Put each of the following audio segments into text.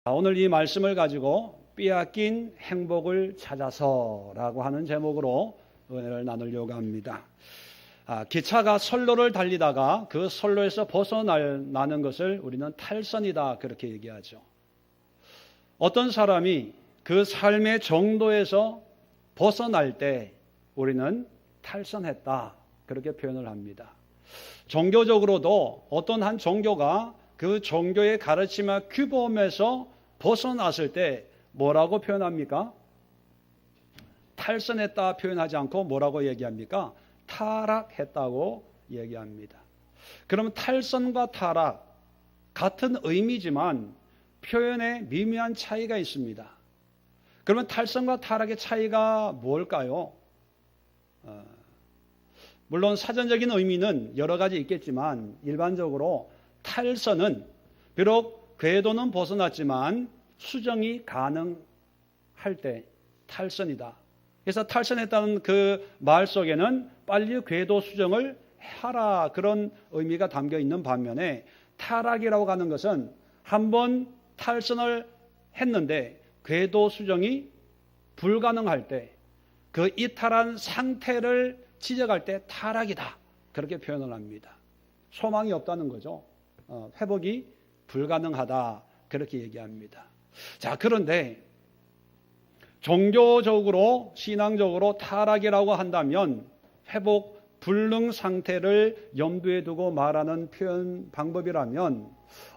오늘 이 말씀을 가지고 빼앗긴 행복을 찾아서라고 하는 제목으로 은혜를 나누려고 합니다. 기차가 선로를 달리다가 그 선로에서 벗어나는 것을 우리는 탈선이다 그렇게 얘기하죠. 어떤 사람이 그 삶의 정도에서 벗어날 때 우리는 탈선했다 그렇게 표현을 합니다. 종교적으로도 어떤 한 종교가 그 종교의 가르침과 규범에서 벗어났을 때 뭐라고 표현합니까? 탈선했다 표현하지 않고 뭐라고 얘기합니까? 타락했다고 얘기합니다. 그러면 탈선과 타락 같은 의미지만 표현에 미묘한 차이가 있습니다. 그러면 탈선과 타락의 차이가 뭘까요? 물론 사전적인 의미는 여러 가지 있겠지만 일반적으로 탈선은 비록 궤도는 벗어났지만 수정이 가능할 때 탈선이다. 그래서 탈선했다는 그 말 속에는 빨리 궤도 수정을 하라 그런 의미가 담겨 있는 반면에 타락이라고 하는 것은 한번 탈선을 했는데 궤도 수정이 불가능할 때 그 이탈한 상태를 지적할 때 타락이다 그렇게 표현을 합니다. 소망이 없다는 거죠. 회복이 불가능하다 그렇게 얘기합니다. 자, 그런데 종교적으로 신앙적으로 타락이라고 한다면 회복 불능 상태를 염두에 두고 말하는 표현 방법이라면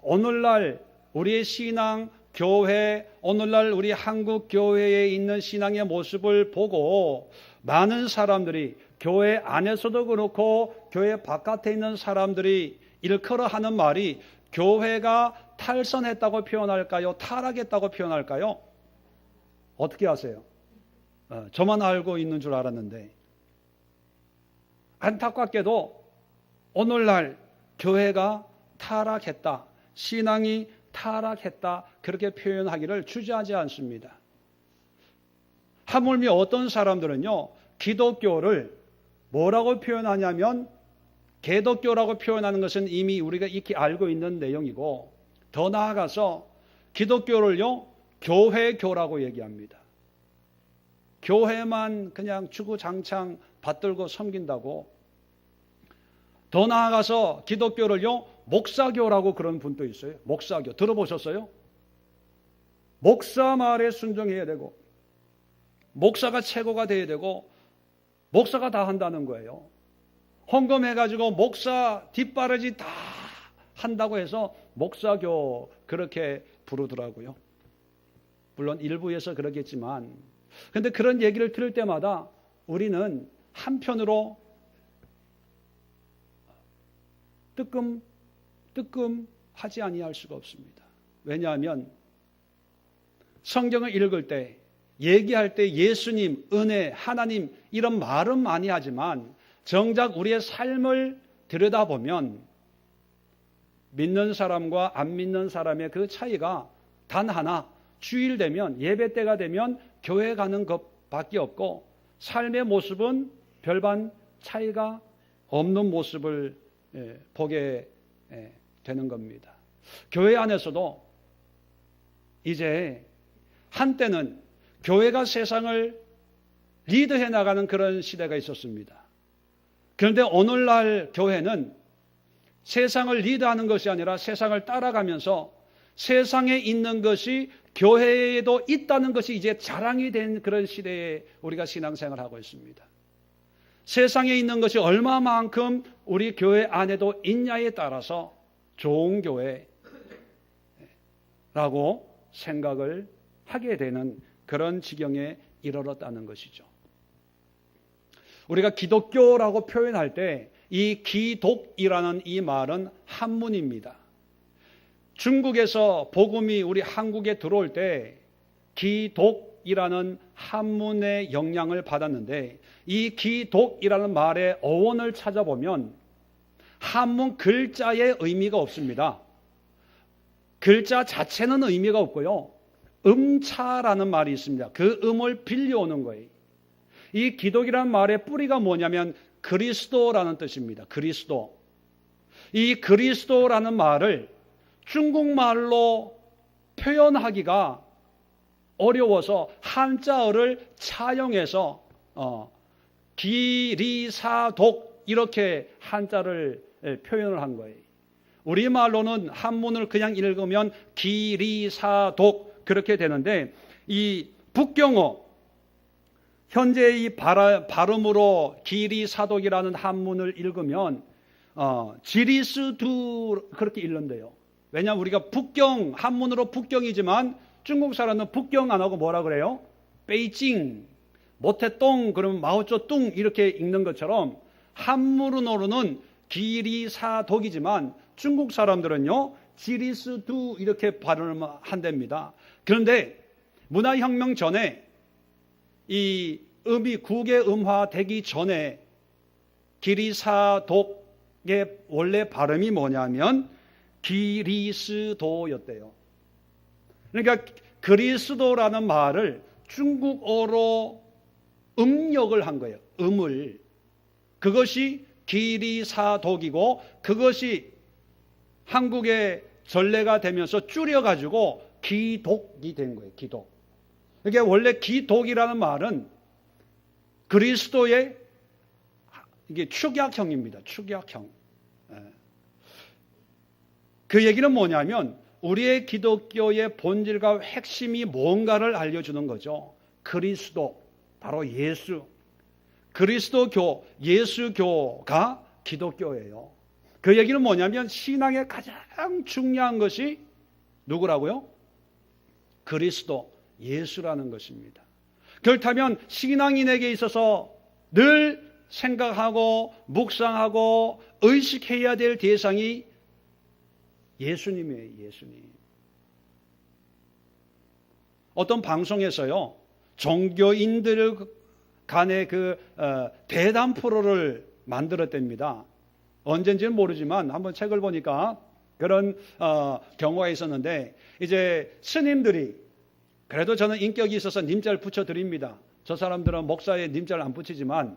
오늘날 우리의 신앙 교회, 오늘날 우리 한국 교회에 있는 신앙의 모습을 보고 많은 사람들이 교회 안에서도 그렇고 교회 바깥에 있는 사람들이 일컬어 하는 말이 교회가 탈선했다고 표현할까요? 타락했다고 표현할까요? 어떻게 아세요? 저만 알고 있는 줄 알았는데 안타깝게도 오늘날 교회가 타락했다, 신앙이 타락했다 그렇게 표현하기를 주저하지 않습니다. 하물며 어떤 사람들은요 기독교를 뭐라고 표현하냐면 개독교라고 표현하는 것은 이미 우리가 익히 알고 있는 내용이고 더 나아가서 기독교를요 교회교라고 얘기합니다. 교회만 그냥 주구장창 받들고 섬긴다고. 더 나아가서 기독교를요 목사교라고 그런 분도 있어요. 목사교 들어보셨어요? 목사 말에 순종해야 되고 목사가 최고가 돼야 되고 목사가 다 한다는 거예요. 헌금해가지고 목사 뒷바라지 다 한다고 해서 목사교 그렇게 부르더라고요. 물론 일부에서 그러겠지만 그런데 그런 얘기를 들을 때마다 우리는 한편으로 뜨끔하지 아니할 수가 없습니다. 왜냐하면 성경을 읽을 때 얘기할 때 예수님, 은혜, 하나님 이런 말은 많이 하지만 정작 우리의 삶을 들여다보면 믿는 사람과 안 믿는 사람의 그 차이가 단 하나, 주일 되면 예배 때가 되면 교회 가는 것밖에 없고 삶의 모습은 별반 차이가 없는 모습을 보게 되는 겁니다. 교회 안에서도 이제 한때는 교회가 세상을 리드해 나가는 그런 시대가 있었습니다. 그런데 오늘날 교회는 세상을 리드하는 것이 아니라 세상을 따라가면서 세상에 있는 것이 교회에도 있다는 것이 이제 자랑이 된 그런 시대에 우리가 신앙생활을 하고 있습니다. 세상에 있는 것이 얼마만큼 우리 교회 안에도 있냐에 따라서 좋은 교회라고 생각을 하게 되는 그런 지경에 이르렀다는 것이죠. 우리가 기독교라고 표현할 때 이 기독이라는 이 말은 한문입니다. 중국에서 복음이 우리 한국에 들어올 때 기독이라는 한문의 영향을 받았는데 이 기독이라는 말의 어원을 찾아보면 한문 글자의 의미가 없습니다. 글자 자체는 의미가 없고요. 음차라는 말이 있습니다. 그 음을 빌려오는 거예요. 이 기독이라는 말의 뿌리가 뭐냐면 그리스도라는 뜻입니다. 그리스도. 이 그리스도라는 말을 중국말로 표현하기가 어려워서 한자어를 차용해서 기리사독 이렇게 한자를 표현을 한 거예요. 우리말로는 한문을 그냥 읽으면 기리사독 그렇게 되는데 이 북경어 현재 이 발음으로 기리사독이라는 한문을 읽으면 지리스두 그렇게 읽는데요. 왜냐하면 우리가 북경 한문으로 북경이지만 중국 사람은 북경 안 하고 뭐라 그래요? 베이징, 모태똥 그러면 마오쩌둥 이렇게 읽는 것처럼 한문으로는 기리사독이지만 중국 사람들은요 지리스두 이렇게 발음을 한답니다. 그런데 문화혁명 전에 이 음이 국외음화 되기 전에 기리사독의 원래 발음이 뭐냐면 기리스도였대요. 그러니까 그리스도라는 말을 중국어로 음력을 한 거예요. 음을. 그것이 기리사독이고 그것이 한국의 전례가 되면서 줄여가지고 기독이 된 거예요. 기독. 그러니까 원래 기독이라는 말은 그리스도의 이게 축약형입니다. 축약형. 그 얘기는 뭐냐면 우리의 기독교의 본질과 핵심이 뭔가를 알려주는 거죠. 그리스도, 바로 예수. 그리스도교, 예수교가 기독교예요. 그 얘기는 뭐냐면 신앙의 가장 중요한 것이 누구라고요? 그리스도, 예수라는 것입니다. 그렇다면 신앙인에게 있어서 늘 생각하고 묵상하고 의식해야 될 대상이 예수님이에요. 예수님. 어떤 방송에서요 종교인들 간의 대담 프로를 만들었답니다. 언젠지는 모르지만 한번 책을 보니까 그런 경우가 있었는데 이제 스님들이 그래도 저는 인격이 있어서 님자를 붙여드립니다. 저 사람들은 목사의 님자를 안 붙이지만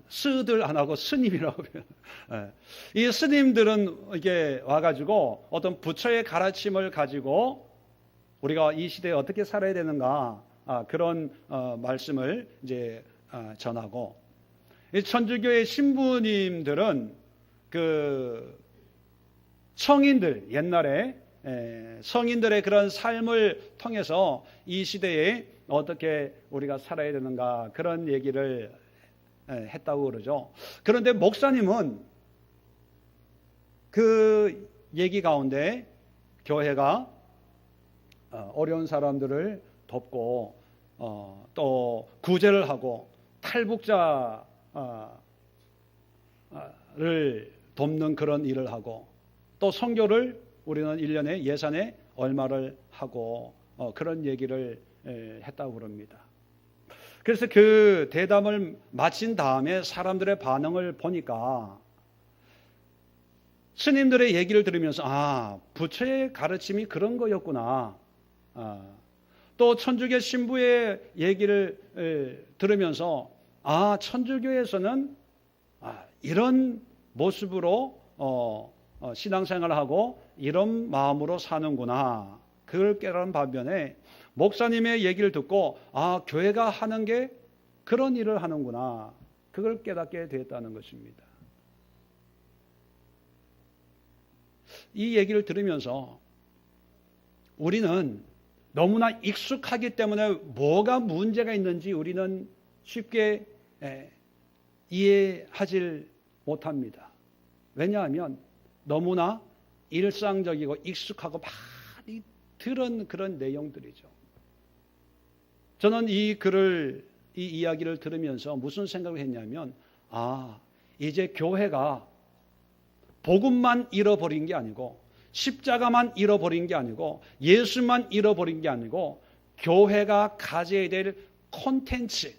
스들 안 하고 스님이라고 이 스님들은 이게 와가지고 어떤 부처의 가르침을 가지고 우리가 이 시대에 어떻게 살아야 되는가 그런 말씀을 이제 전하고 이 천주교의 신부님들은 그 성인들 옛날에 성인들의 그런 삶을 통해서 이 시대에 어떻게 우리가 살아야 되는가 그런 얘기를 했다고 그러죠. 그런데 목사님은 그 얘기 가운데 교회가 어려운 사람들을 돕고 또 구제를 하고 탈북자를 돕는 그런 일을 하고 또 선교를 우리는 1년에 예산에 얼마를 하고 그런 얘기를 했다고 그럽니다. 그래서 그 대담을 마친 다음에 사람들의 반응을 보니까 스님들의 얘기를 들으면서 부처의 가르침이 그런 거였구나. 또 천주교 신부의 얘기를 들으면서 천주교에서는 이런 모습으로 신앙생활을 하고 이런 마음으로 사는구나. 그걸 깨달은 반면에 목사님의 얘기를 듣고 교회가 하는 게 그런 일을 하는구나. 그걸 깨닫게 되었다는 것입니다. 이 얘기를 들으면서 우리는 너무나 익숙하기 때문에 뭐가 문제가 있는지 우리는 쉽게 이해하지 못합니다. 왜냐하면 너무나 일상적이고 익숙하고 많이 들은 그런 내용들이죠. 저는 이 이야기를 들으면서 무슨 생각을 했냐면 이제 교회가 복음만 잃어버린 게 아니고 십자가만 잃어버린 게 아니고 예수만 잃어버린 게 아니고 교회가 가져야 될 콘텐츠,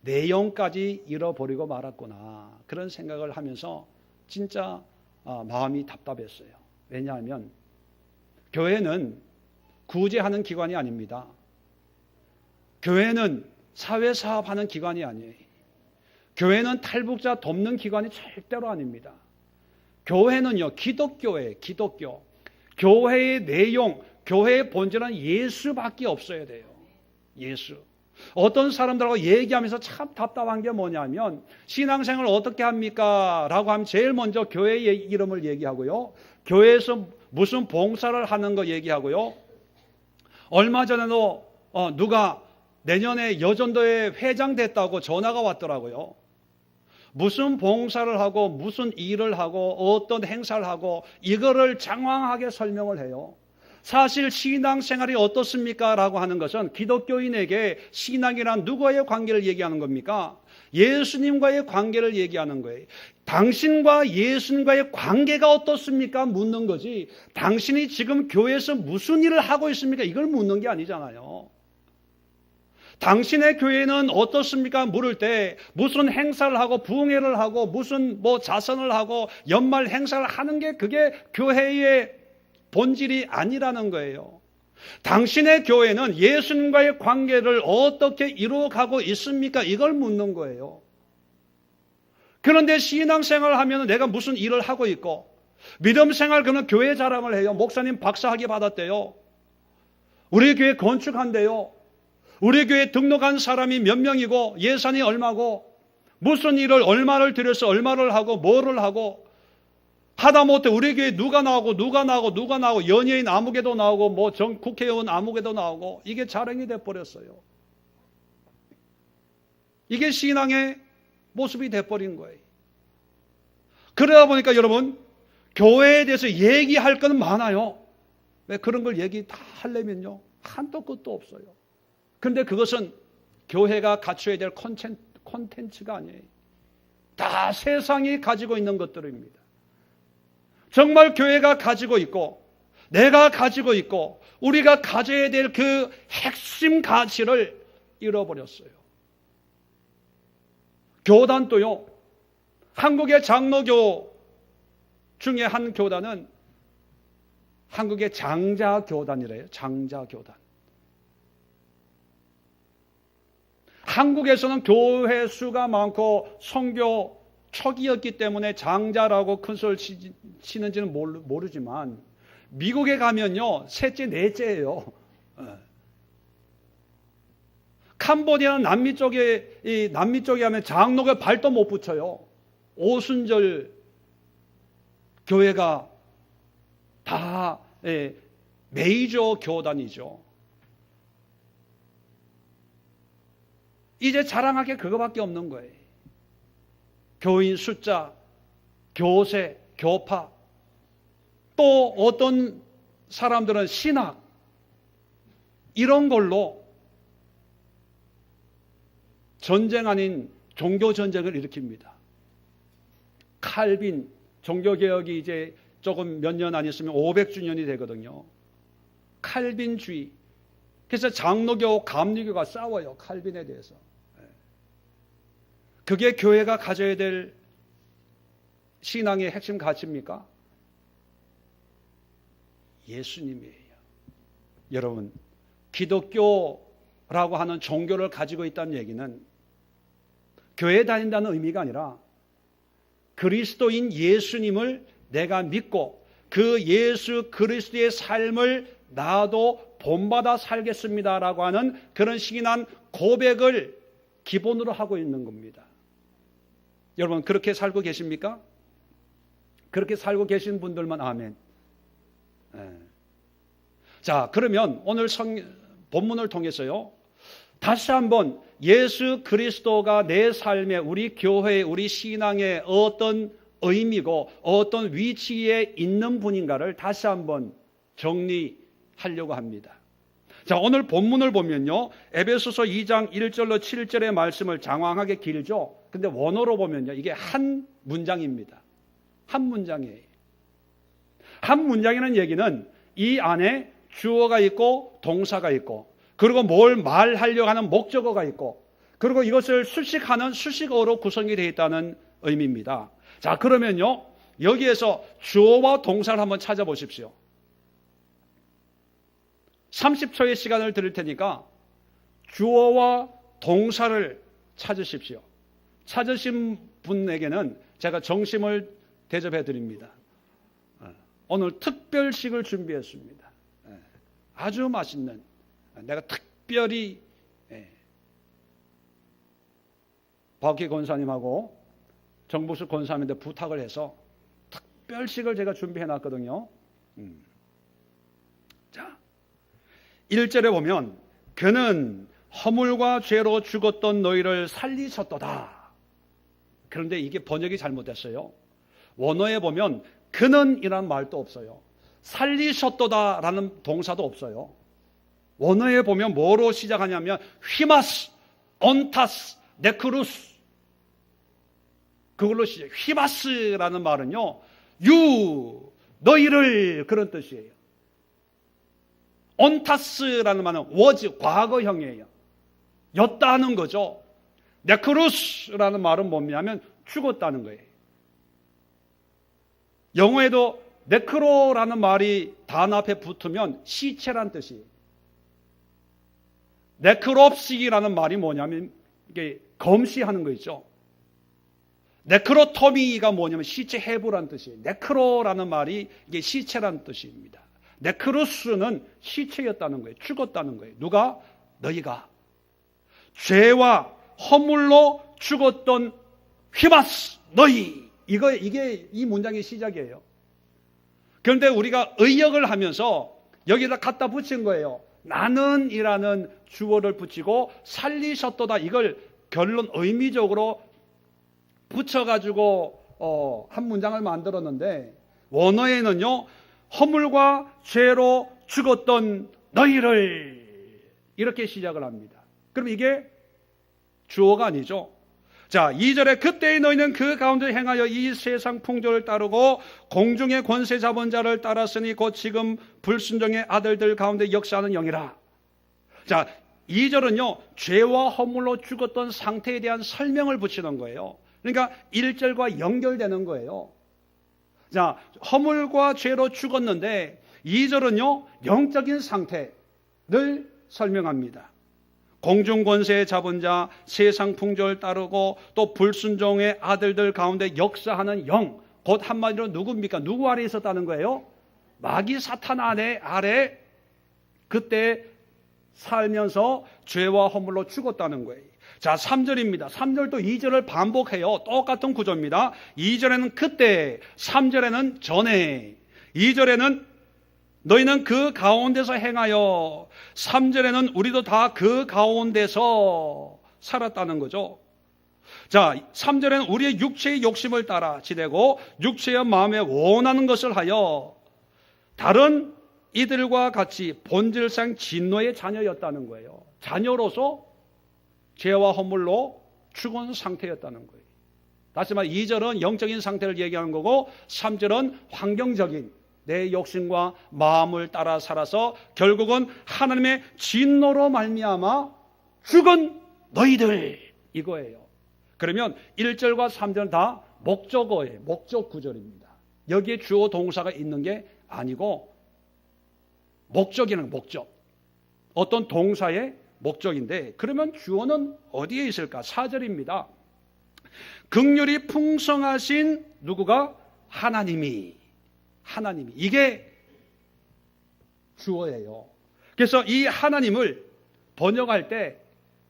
내용까지 잃어버리고 말았구나. 그런 생각을 하면서 진짜 마음이 답답했어요. 왜냐하면 교회는 구제하는 기관이 아닙니다. 교회는 사회사업하는 기관이 아니에요. 교회는 탈북자 돕는 기관이 절대로 아닙니다. 교회는요, 기독교예요. 기독교. 교회의 내용, 교회의 본질은 예수밖에 없어야 돼요. 예수. 어떤 사람들하고 얘기하면서 참 답답한 게 뭐냐면 신앙생활을 어떻게 합니까? 라고 하면 제일 먼저 교회의 이름을 얘기하고요. 교회에서 무슨 봉사를 하는 거 얘기하고요. 얼마 전에도 누가 내년에 여전도에 회장 됐다고 전화가 왔더라고요. 무슨 봉사를 하고 무슨 일을 하고 어떤 행사를 하고 이거를 장황하게 설명을 해요. 사실 신앙생활이 어떻습니까? 라고 하는 것은 기독교인에게 신앙이란 누구와의 관계를 얘기하는 겁니까? 예수님과의 관계를 얘기하는 거예요. 당신과 예수님과의 관계가 어떻습니까? 묻는 거지. 당신이 지금 교회에서 무슨 일을 하고 있습니까? 이걸 묻는 게 아니잖아요. 당신의 교회는 어떻습니까? 물을 때 무슨 행사를 하고 부흥회를 하고 무슨 자선을 하고 연말 행사를 하는 게 그게 교회의 본질이 아니라는 거예요. 당신의 교회는 예수님과의 관계를 어떻게 이루어가고 있습니까? 이걸 묻는 거예요. 그런데 신앙생활을 하면 내가 무슨 일을 하고 있고 믿음생활 그는 교회 자랑을 해요. 목사님 박사학위 받았대요. 우리 교회 건축한대요. 우리 교회 등록한 사람이 몇 명이고 예산이 얼마고 무슨 일을 얼마를 들여서 얼마를 하고 뭐를 하고 하다못해 우리 교회 누가 나오고 연예인 아무개도 나오고 전 국회의원 아무개도 나오고 이게 자랑이 돼버렸어요. 이게 신앙의 모습이 돼버린 거예요. 그러다 보니까 여러분 교회에 대해서 얘기할 건 많아요. 왜 그런 걸 얘기 다 하려면요 한도 끝도 없어요. 그런데 그것은 교회가 갖춰야 될 콘텐츠가 아니에요. 다 세상이 가지고 있는 것들입니다. 정말 교회가 가지고 있고 내가 가지고 있고 우리가 가져야 될 그 핵심 가치를 잃어버렸어요. 교단도요. 한국의 장로교 중에 한 교단은 한국의 장자교단이래요. 장자교단. 한국에서는 교회 수가 많고 선교 초기였기 때문에 장자라고 큰 소리를 치는지는 모르지만 미국에 가면요 셋째 넷째예요. 캄보디아는 남미 쪽에 하면 장로가 발도 못 붙여요. 오순절 교회가 다 메이저 교단이죠. 이제 자랑할 게 그거밖에 없는 거예요. 교인 숫자, 교세, 교파, 또 어떤 사람들은 신학 이런 걸로 전쟁 아닌 종교 전쟁을 일으킵니다. 칼빈 종교개혁이 이제 조금 몇 년 안 있으면 500주년이 되거든요. 칼빈주의. 그래서 장로교, 감리교가 싸워요. 칼빈에 대해서. 그게 교회가 가져야 될 신앙의 핵심 가치입니까? 예수님이에요. 여러분, 기독교라고 하는 종교를 가지고 있다는 얘기는 교회에 다닌다는 의미가 아니라 그리스도인 예수님을 내가 믿고 그 예수 그리스도의 삶을 나도 본받아 살겠습니다라고 하는 그런 신앙 고백을 기본으로 하고 있는 겁니다. 여러분 그렇게 살고 계십니까? 그렇게 살고 계신 분들만 아멘. 자, 그러면 오늘 본문을 통해서요 다시 한번 예수 그리스도가 내 삶에 우리 교회 우리 신앙의 어떤 의미고 어떤 위치에 있는 분인가를 다시 한번 정리하려고 합니다. 자, 오늘 본문을 보면요 에베소서 2장 1절로 7절의 말씀을 장황하게 길죠. 근데 원어로 보면요 이게 한 문장입니다. 한 문장이에요. 한 문장이라는 얘기는 이 안에 주어가 있고 동사가 있고 그리고 뭘 말하려고 하는 목적어가 있고 그리고 이것을 수식하는 수식어로 구성이 되어 있다는 의미입니다. 자, 그러면요 여기에서 주어와 동사를 한번 찾아보십시오. 30초의 시간을 드릴 테니까 주어와 동사를 찾으십시오. 찾으신 분에게는 제가 정심을 대접해 드립니다. 오늘 특별식을 준비했습니다. 아주 맛있는, 내가 특별히 박희 권사님하고 정복수 권사님한테 부탁을 해서 특별식을 제가 준비해 놨거든요. 자, 1절에 보면 그는 허물과 죄로 죽었던 너희를 살리셨도다. 그런데 이게 번역이 잘못됐어요. 원어에 보면 그는 이라는 말도 없어요. 살리셨도다 라는 동사도 없어요. 원어에 보면 뭐로 시작하냐면 휘마스, 온타스, 네크루스, 그걸로 시작. 휘마스라는 말은요, 너희를, 그런 뜻이에요. 온타스라는 말은 was, 과거형이에요. 였다 하는 거죠. 네크루스라는 말은 뭐냐면 죽었다는 거예요. 영어에도 네크로라는 말이 단어 앞에 붙으면 시체란 뜻이에요. 네크롭식이라는 말이 뭐냐면 이게 검시하는 거 있죠. 네크로토미가 뭐냐면 시체 해부란 뜻이에요. 네크로라는 말이 이게 시체란 뜻입니다. 네크루스는 시체였다는 거예요. 죽었다는 거예요. 누가? 너희가. 죄와 허물로 죽었던 휘마스, 너희. 이게 이 문장의 시작이에요. 그런데 우리가 의역을 하면서 여기다 갖다 붙인 거예요. 나는 이라는 주어를 붙이고 살리셨도다. 이걸 결론 의미적으로 붙여가지고 한 문장을 만들었는데 원어에는요, 허물과 죄로 죽었던 너희를 이렇게 시작을 합니다. 그럼 이게 주어가 아니죠. 자, 2절에 그때의 너희는 그 가운데 행하여 이 세상 풍조를 따르고 공중의 권세 잡은 자를 따랐으니 곧 지금 불순종의 아들들 가운데 역사하는 영이라. 자, 2절은요, 죄와 허물로 죽었던 상태에 대한 설명을 붙이는 거예요. 그러니까 1절과 연결되는 거예요. 자, 허물과 죄로 죽었는데 2절은요, 영적인 상태를 설명합니다. 공중권세에 잡은 자, 세상 풍조를 따르고 또 불순종의 아들들 가운데 역사하는 영, 곧 한마디로 누굽니까? 누구 아래 있었다는 거예요? 마귀 사탄 아래 그때 살면서 죄와 허물로 죽었다는 거예요. 자, 3절입니다. 3절도 2절을 반복해요. 똑같은 구조입니다. 2절에는 그때, 3절에는 전에, 2절에는 너희는 그 가운데서 행하여, 3절에는 우리도 다 그 가운데서 살았다는 거죠. 자, 3절에는 우리의 육체의 욕심을 따라 지내고 육체의 마음에 원하는 것을 하여 다른 이들과 같이 본질상 진노의 자녀였다는 거예요. 자녀로서 죄와 허물로 죽은 상태였다는 거예요. 다시 말해 2절은 영적인 상태를 얘기하는 거고 3절은 환경적인 내 욕심과 마음을 따라 살아서 결국은 하나님의 진노로 말미암아 죽은 너희들, 이거예요. 그러면 1절과 3절은 다 목적어예요. 목적 구절입니다. 여기에 주어 동사가 있는 게 아니고 목적이라는 목적, 어떤 동사의 목적인데, 그러면 주어는 어디에 있을까? 4절입니다. 긍휼이 풍성하신 누구가? 하나님이. 이게 주어예요. 그래서 이 하나님을 번역할 때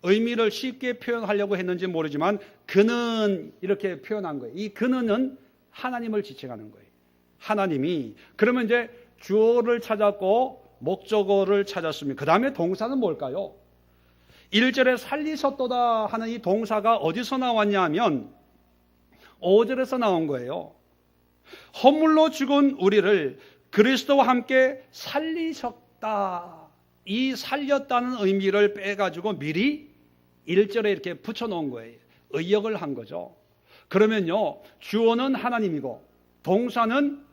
의미를 쉽게 표현하려고 했는지 모르지만 그는 이렇게 표현한 거예요. 이 그는은 하나님을 지칭하는 거예요. 하나님이. 그러면 이제 주어를 찾았고 목적어를 찾았으면 그 다음에 동사는 뭘까요? 1절에 살리셨도다 하는 이 동사가 어디서 나왔냐 하면 5절에서 나온 거예요. 허물로 죽은 우리를 그리스도와 함께 살리셨다. 이 살렸다는 의미를 빼가지고 미리 1절에 이렇게 붙여놓은 거예요. 의역을 한 거죠. 그러면요, 주어는 하나님이고 동사는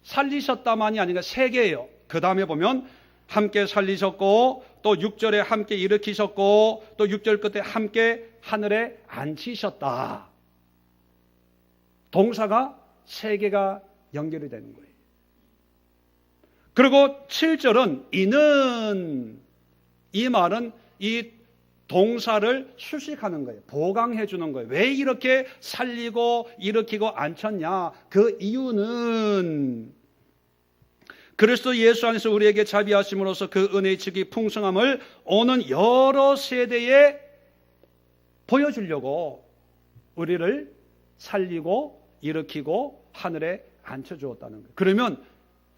살리셨다만이 아니라 세 개예요. 그 다음에 보면 함께 살리셨고 또 6절에 함께 일으키셨고 또 6절 끝에 함께 하늘에 앉히셨다. 동사가 세 개가 연결이 되는 거예요. 그리고 7절은 이는, 이 말은 이 동사를 수식하는 거예요. 보강해 주는 거예요. 왜 이렇게 살리고 일으키고 앉혔냐? 그 이유는 그리스도 예수 안에서 우리에게 자비하심으로써 그 은혜의 즉이 풍성함을 오는 여러 세대에 보여주려고 우리를 살리고 일으키고 하늘에 앉혀주었다는 거예요. 그러면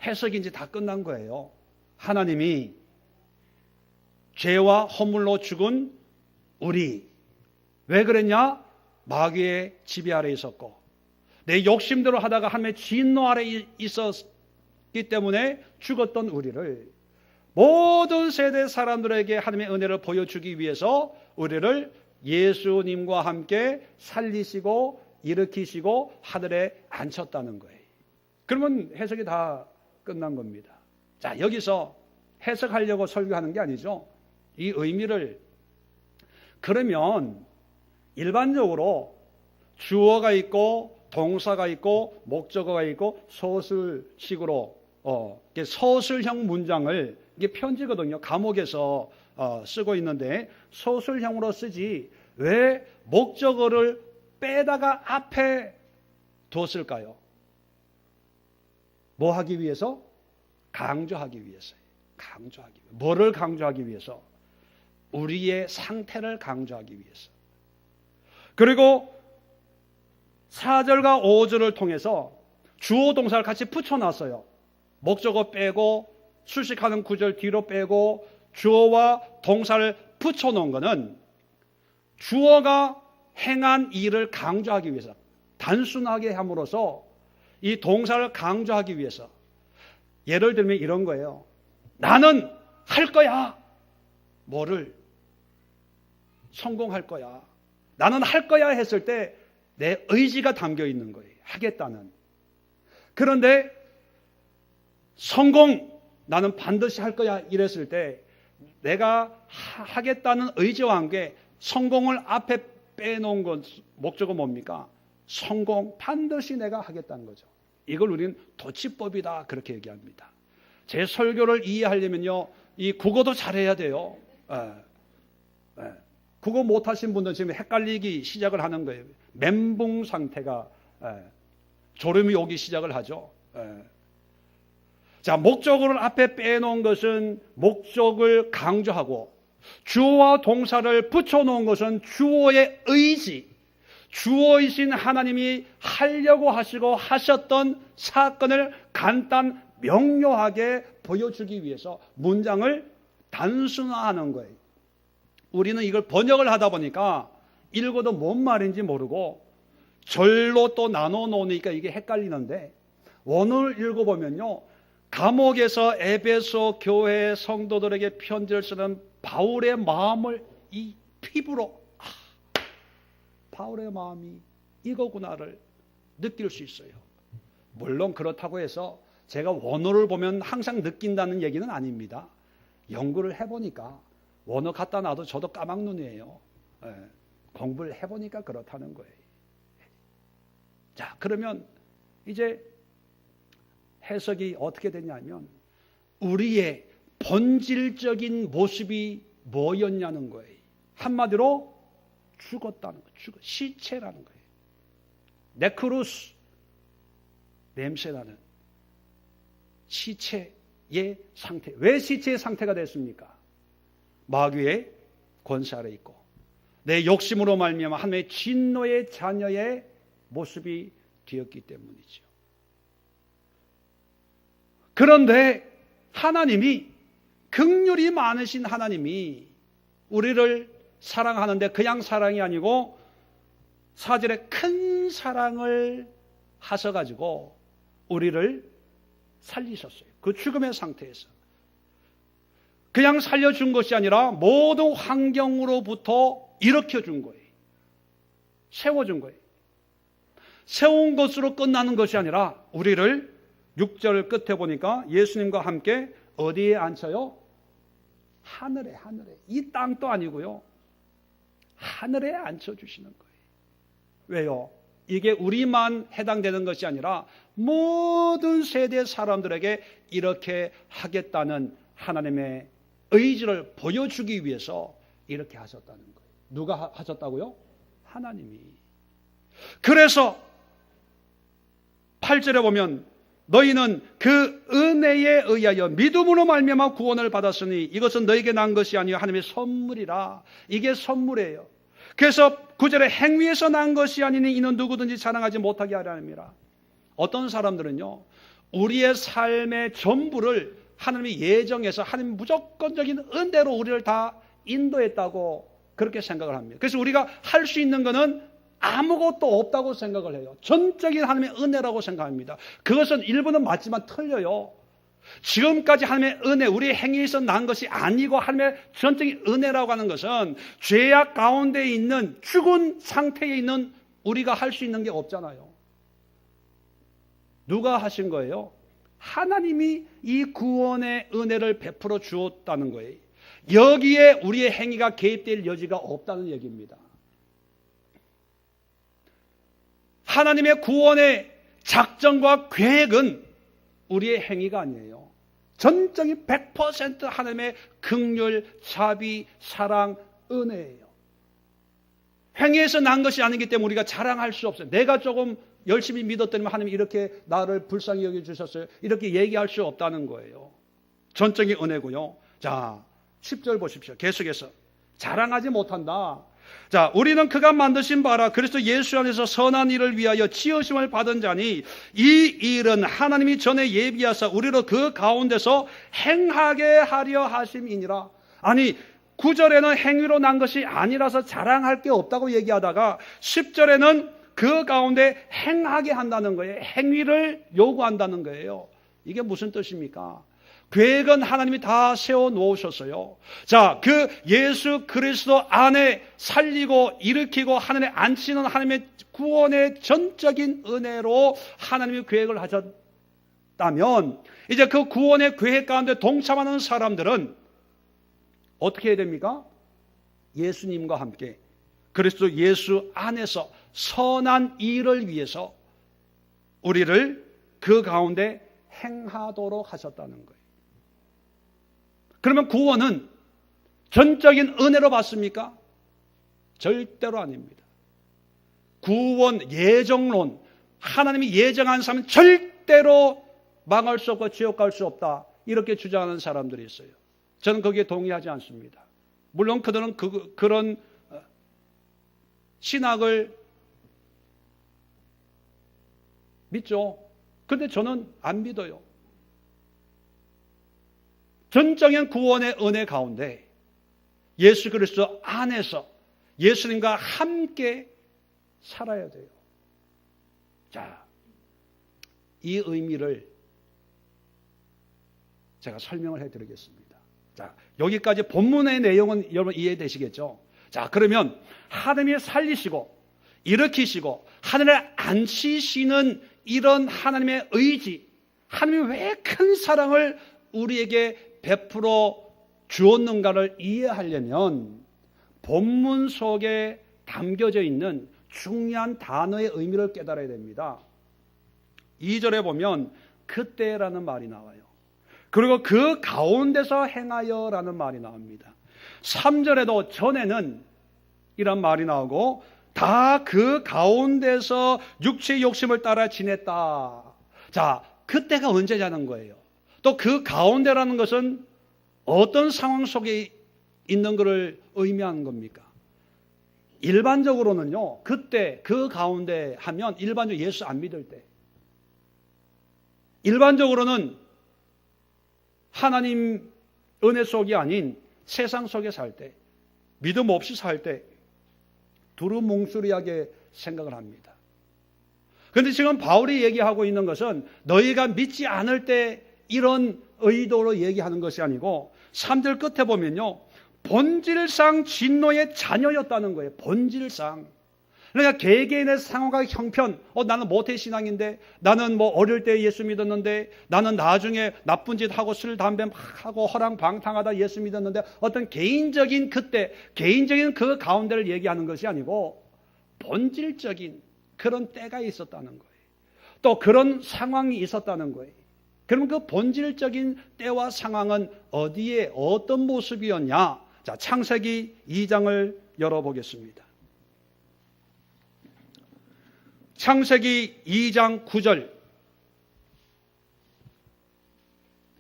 해석이 이제 다 끝난 거예요. 하나님이 죄와 허물로 죽은 우리, 왜 그랬냐? 마귀의 지배 아래 있었고 내 욕심대로 하다가 하나님의 진노 아래 있었기 때문에 죽었던 우리를 모든 세대 사람들에게 하나님의 은혜를 보여주기 위해서 우리를 예수님과 함께 살리시고 일으키시고 하늘에 앉혔다는 거예요. 그러면 해석이 다 끝난 겁니다. 자, 여기서 해석하려고 설교하는 게 아니죠. 이 의미를, 그러면 일반적으로 주어가 있고 동사가 있고 목적어가 있고 서술식으로 서술형 문장을, 이게 편지거든요. 감옥에서 쓰고 있는데 서술형으로 쓰지 왜 목적어를 빼다가 앞에 뒀을까요? 뭐 하기 위해서? 강조하기 위해서요. 강조하기 위해서. 뭐를 강조하기 위해서? 우리의 상태를 강조하기 위해서. 그리고 4절과 5절을 통해서 주어 동사를 같이 붙여놨어요. 목적어 빼고 수식하는 구절 뒤로 빼고 주어와 동사를 붙여놓은 것은 주어가 행한 일을 강조하기 위해서, 단순하게 함으로써 이 동사를 강조하기 위해서. 예를 들면 이런 거예요. 나는 할 거야. 뭐를? 성공할 거야. 나는 할 거야 했을 때 내 의지가 담겨 있는 거예요. 하겠다는. 그런데 성공, 나는 반드시 할 거야 이랬을 때 내가 하겠다는 의지와 함께 성공을 앞에 빼놓은 건 목적은 뭡니까? 성공, 반드시 내가 하겠다는 거죠. 이걸 우리는 도치법이다 그렇게 얘기합니다. 제 설교를 이해하려면요, 이 국어도 잘해야 돼요. 국어 못하신 분들 지금 헷갈리기 시작을 하는 거예요. 멘붕 상태가, 졸음이 오기 시작을 하죠. 자, 목적어를 앞에 빼놓은 것은 목적을 강조하고, 주어와 동사를 붙여놓은 것은 주어의 의지, 주어이신 하나님이 하려고 하시고 하셨던 사건을 간단 명료하게 보여주기 위해서 문장을 단순화하는 거예요. 우리는 이걸 번역을 하다 보니까 읽어도 뭔 말인지 모르고 절로 또 나눠 놓으니까 이게 헷갈리는데, 원어를 읽어보면요, 감옥에서 에베소 교회 성도들에게 편지를 쓰는 바울의 마음을 이 피부로, 바울의 마음이 이거구나를 느낄 수 있어요. 물론 그렇다고 해서 제가 원어를 보면 항상 느낀다는 얘기는 아닙니다. 연구를 해보니까 원어 갖다 놔도 저도 까막눈이에요. 공부를 해보니까 그렇다는 거예요. 자, 그러면 이제 해석이 어떻게 되냐면 우리의 본질적인 모습이 뭐였냐는 거예요. 한마디로 죽었다는 거예요. 시체라는 거예요. 네크루스, 냄새나는 시체의 상태. 왜 시체의 상태가 됐습니까? 마귀의 권세 아래 있고 내 욕심으로 말미암아 하나님의 진노의 자녀의 모습이 되었기 때문이죠. 그런데 하나님이, 긍휼이 많으신 하나님이 우리를 사랑하는데 그냥 사랑이 아니고 4절에 큰 사랑을 하셔가지고 우리를 살리셨어요. 그 죽음의 상태에서. 그냥 살려준 것이 아니라 모든 환경으로부터 일으켜준 거예요. 세워준 거예요. 세운 것으로 끝나는 것이 아니라 우리를 6절 끝에 보니까 예수님과 함께 어디에 앉혀요? 하늘에. 이 땅도 아니고요, 하늘에 앉혀주시는 거예요. 왜요? 이게 우리만 해당되는 것이 아니라 모든 세대 사람들에게 이렇게 하겠다는 하나님의 의지를 보여주기 위해서 이렇게 하셨다는 거예요. 누가 하셨다고요? 하나님이. 그래서 8절에 보면 너희는 그 은혜에 의하여 믿음으로 말미암아 구원을 받았으니 이것은 너에게 난 것이 아니요 하나님의 선물이라. 이게 선물이에요. 그래서 9절에 행위에서 난 것이 아니니 이는 누구든지 자랑하지 못하게 하려 함이라. 어떤 사람들은요, 우리의 삶의 전부를 하나님이 예정해서 하나님 무조건적인 은혜로 우리를 다 인도했다고 그렇게 생각을 합니다. 그래서 우리가 할 수 있는 것은 아무것도 없다고 생각을 해요. 전적인 하나님의 은혜라고 생각합니다. 그것은 일부는 맞지만 틀려요. 지금까지 하나님의 은혜, 우리의 행위에서 난 것이 아니고 하나님의 전적인 은혜라고 하는 것은 죄악 가운데 있는 죽은 상태에 있는 우리가 할 수 있는 게 없잖아요. 누가 하신 거예요? 하나님이 이 구원의 은혜를 베풀어 주었다는 거예요. 여기에 우리의 행위가 개입될 여지가 없다는 얘기입니다. 하나님의 구원의 작정과 계획은 우리의 행위가 아니에요. 전적인 100% 하나님의 긍휼, 자비, 사랑, 은혜예요. 행위에서 난 것이 아니기 때문에 우리가 자랑할 수 없어요. 내가 조금 열심히 믿었더니 하나님이 이렇게 나를 불쌍히 여겨주셨어요. 이렇게 얘기할 수 없다는 거예요. 전적인 은혜고요. 자, 10절 보십시오. 계속해서 자랑하지 못한다. 자, 우리는 그가 만드신 바라 그리스도 예수 안에서 선한 일을 위하여 지으심을 받은 자니 이 일은 하나님이 전에 예비하사 우리로 그 가운데서 행하게 하려 하심이니라. 아니 9절에는 행위로 난 것이 아니라서 자랑할 게 없다고 얘기하다가 10절에는 그 가운데 행하게 한다는 거예요. 행위를 요구한다는 거예요. 이게 무슨 뜻입니까? 계획은 하나님이 다 세워 놓으셨어요. 자, 그 예수 그리스도 안에 살리고 일으키고 하늘에 앉히는 하나님의 구원의 전적인 은혜로 하나님이 계획을 하셨다면 이제 그 구원의 계획 가운데 동참하는 사람들은 어떻게 해야 됩니까? 예수님과 함께 그리스도 예수 안에서 선한 일을 위해서 우리를 그 가운데 행하도록 하셨다는 거예요. 그러면 구원은 전적인 은혜로 받습니까? 절대로 아닙니다. 구원 예정론, 하나님이 예정한 사람은 절대로 망할 수 없고 지옥 갈 수 없다. 이렇게 주장하는 사람들이 있어요. 저는 거기에 동의하지 않습니다. 물론 그들은 그런 신학을 믿죠. 그런데 저는 안 믿어요. 전적인 구원의 은혜 가운데 예수 그리스도 안에서 예수님과 함께 살아야 돼요. 자, 이 의미를 제가 설명을 해드리겠습니다. 자, 여기까지 본문의 내용은 여러분 이해되시겠죠? 자, 그러면 하나님이 살리시고 일으키시고 하늘에 앉히시는 이런 하나님의 의지, 하나님이 왜 큰 사랑을 우리에게 베풀어 주었는가를 이해하려면 본문 속에 담겨져 있는 중요한 단어의 의미를 깨달아야 됩니다. 2절에 보면 그때라는 말이 나와요. 그리고 그 가운데서 행하여라는 말이 나옵니다. 3절에도 전에는 이런 말이 나오고 다 그 가운데서 육체의 욕심을 따라 지냈다. 자, 그때가 언제냐는 거예요. 또 그 가운데라는 것은 어떤 상황 속에 있는 것을 의미하는 겁니까? 일반적으로는요, 그때 그 가운데 하면 일반적으로 예수 안 믿을 때, 일반적으로는 하나님 은혜 속이 아닌 세상 속에 살 때, 믿음 없이 살 때 두루뭉술하게 생각을 합니다. 그런데 지금 바울이 얘기하고 있는 것은 너희가 믿지 않을 때 이런 의도로 얘기하는 것이 아니고 3절 끝에 보면요, 본질상 진노의 자녀였다는 거예요. 본질상. 그러니까 개개인의 상황과 형편, 나는 모태신앙인데, 나는 뭐 어릴 때 예수 믿었는데, 나는 나중에 나쁜 짓 하고 술, 담배 막 하고 허랑방탕하다 예수 믿었는데, 어떤 개인적인 그때, 개인적인 그 가운데를 얘기하는 것이 아니고 본질적인 그런 때가 있었다는 거예요. 또 그런 상황이 있었다는 거예요. 그럼 그 본질적인 때와 상황은 어디에 어떤 모습이었냐? 자, 창세기 2장을 열어보겠습니다. 창세기 2장 9절.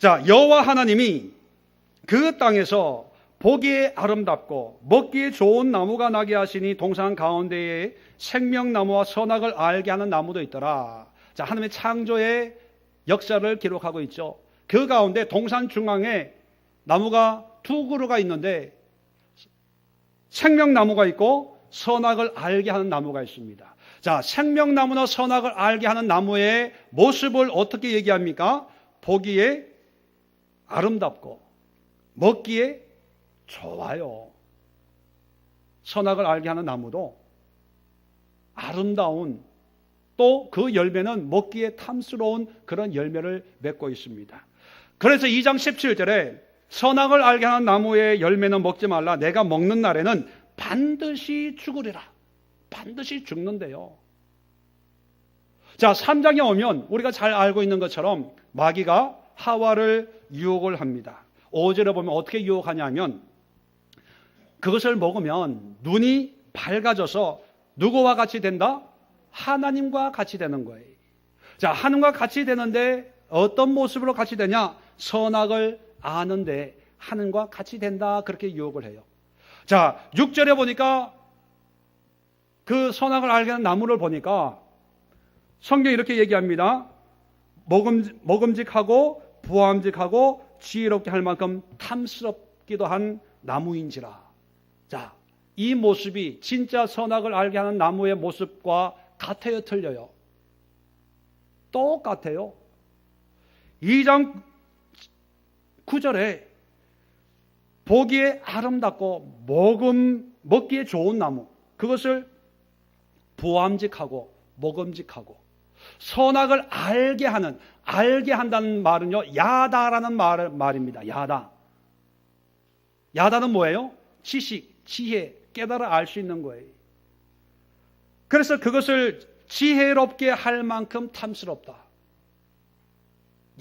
자, 여호와 하나님이 그 땅에서 보기에 아름답고 먹기에 좋은 나무가 나게 하시니 동산 가운데에 생명나무와 선악을 알게 하는 나무도 있더라. 자, 하나님의 창조의 역사를 기록하고 있죠. 그 가운데 동산 중앙에 나무가 두 그루가 있는데 생명나무가 있고 선악을 알게 하는 나무가 있습니다. 자, 생명나무나 선악을 알게 하는 나무의 모습을 어떻게 얘기합니까? 보기에 아름답고 먹기에 좋아요. 선악을 알게 하는 나무도 아름다운, 또 그 열매는 먹기에 탐스러운 그런 열매를 맺고 있습니다. 그래서 2장 17절에 선악을 알게 하는 나무의 열매는 먹지 말라. 내가 먹는 날에는 반드시 죽으리라. 반드시 죽는데요. 자, 3장에 오면 우리가 잘 알고 있는 것처럼 마귀가 하와를 유혹을 합니다. 5절에 보면 어떻게 유혹하냐면 그것을 먹으면 눈이 밝아져서 누구와 같이 된다? 하나님과 같이 되는 거예요. 자, 하나님과 같이 되는데 어떤 모습으로 같이 되냐? 선악을 아는데 하나님과 같이 된다. 그렇게 유혹을 해요. 자, 6절에 보니까 그 선악을 알게 하는 나무를 보니까 성경이 이렇게 얘기합니다. 먹음직하고 부함직하고 지혜롭게 할 만큼 탐스럽기도 한 나무인지라. 자, 이 모습이 진짜 선악을 알게 하는 나무의 모습과 같아요, 틀려요? 똑같아요. 2장 9절에 보기에 아름답고 먹기에 좋은 나무, 그것을 부함직하고 먹음직하고 선악을 알게 한다는 말은요, 야다라는 말입니다. 야다는 뭐예요? 지식, 지혜, 깨달아 알 수 있는 거예요. 그래서 그것을 지혜롭게 할 만큼 탐스럽다.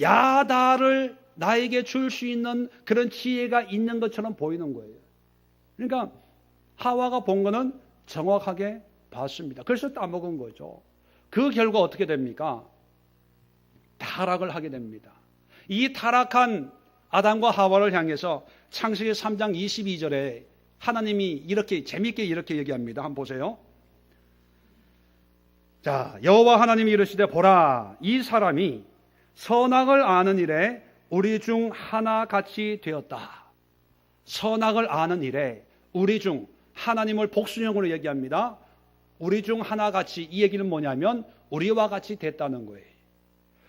야다를 나에게 줄 수 있는 그런 지혜가 있는 것처럼 보이는 거예요. 그러니까 하와가 본 거는 정확하게 봤습니다. 그래서 따먹은 거죠. 그 결과 어떻게 됩니까? 타락을 하게 됩니다. 이 타락한 아담과 하와를 향해서 창세기 3장 22절에 하나님이 이렇게 재미있게 이렇게 얘기합니다. 한번 보세요. 자, 여호와 하나님이 이르시되 보라, 이 사람이 선악을 아는 일에 우리 중 하나같이 되었다. 선악을 아는 일에 우리 중, 하나님을 복수형으로 얘기합니다. 우리 중 하나같이, 이 얘기는 뭐냐면 우리와 같이 됐다는 거예요.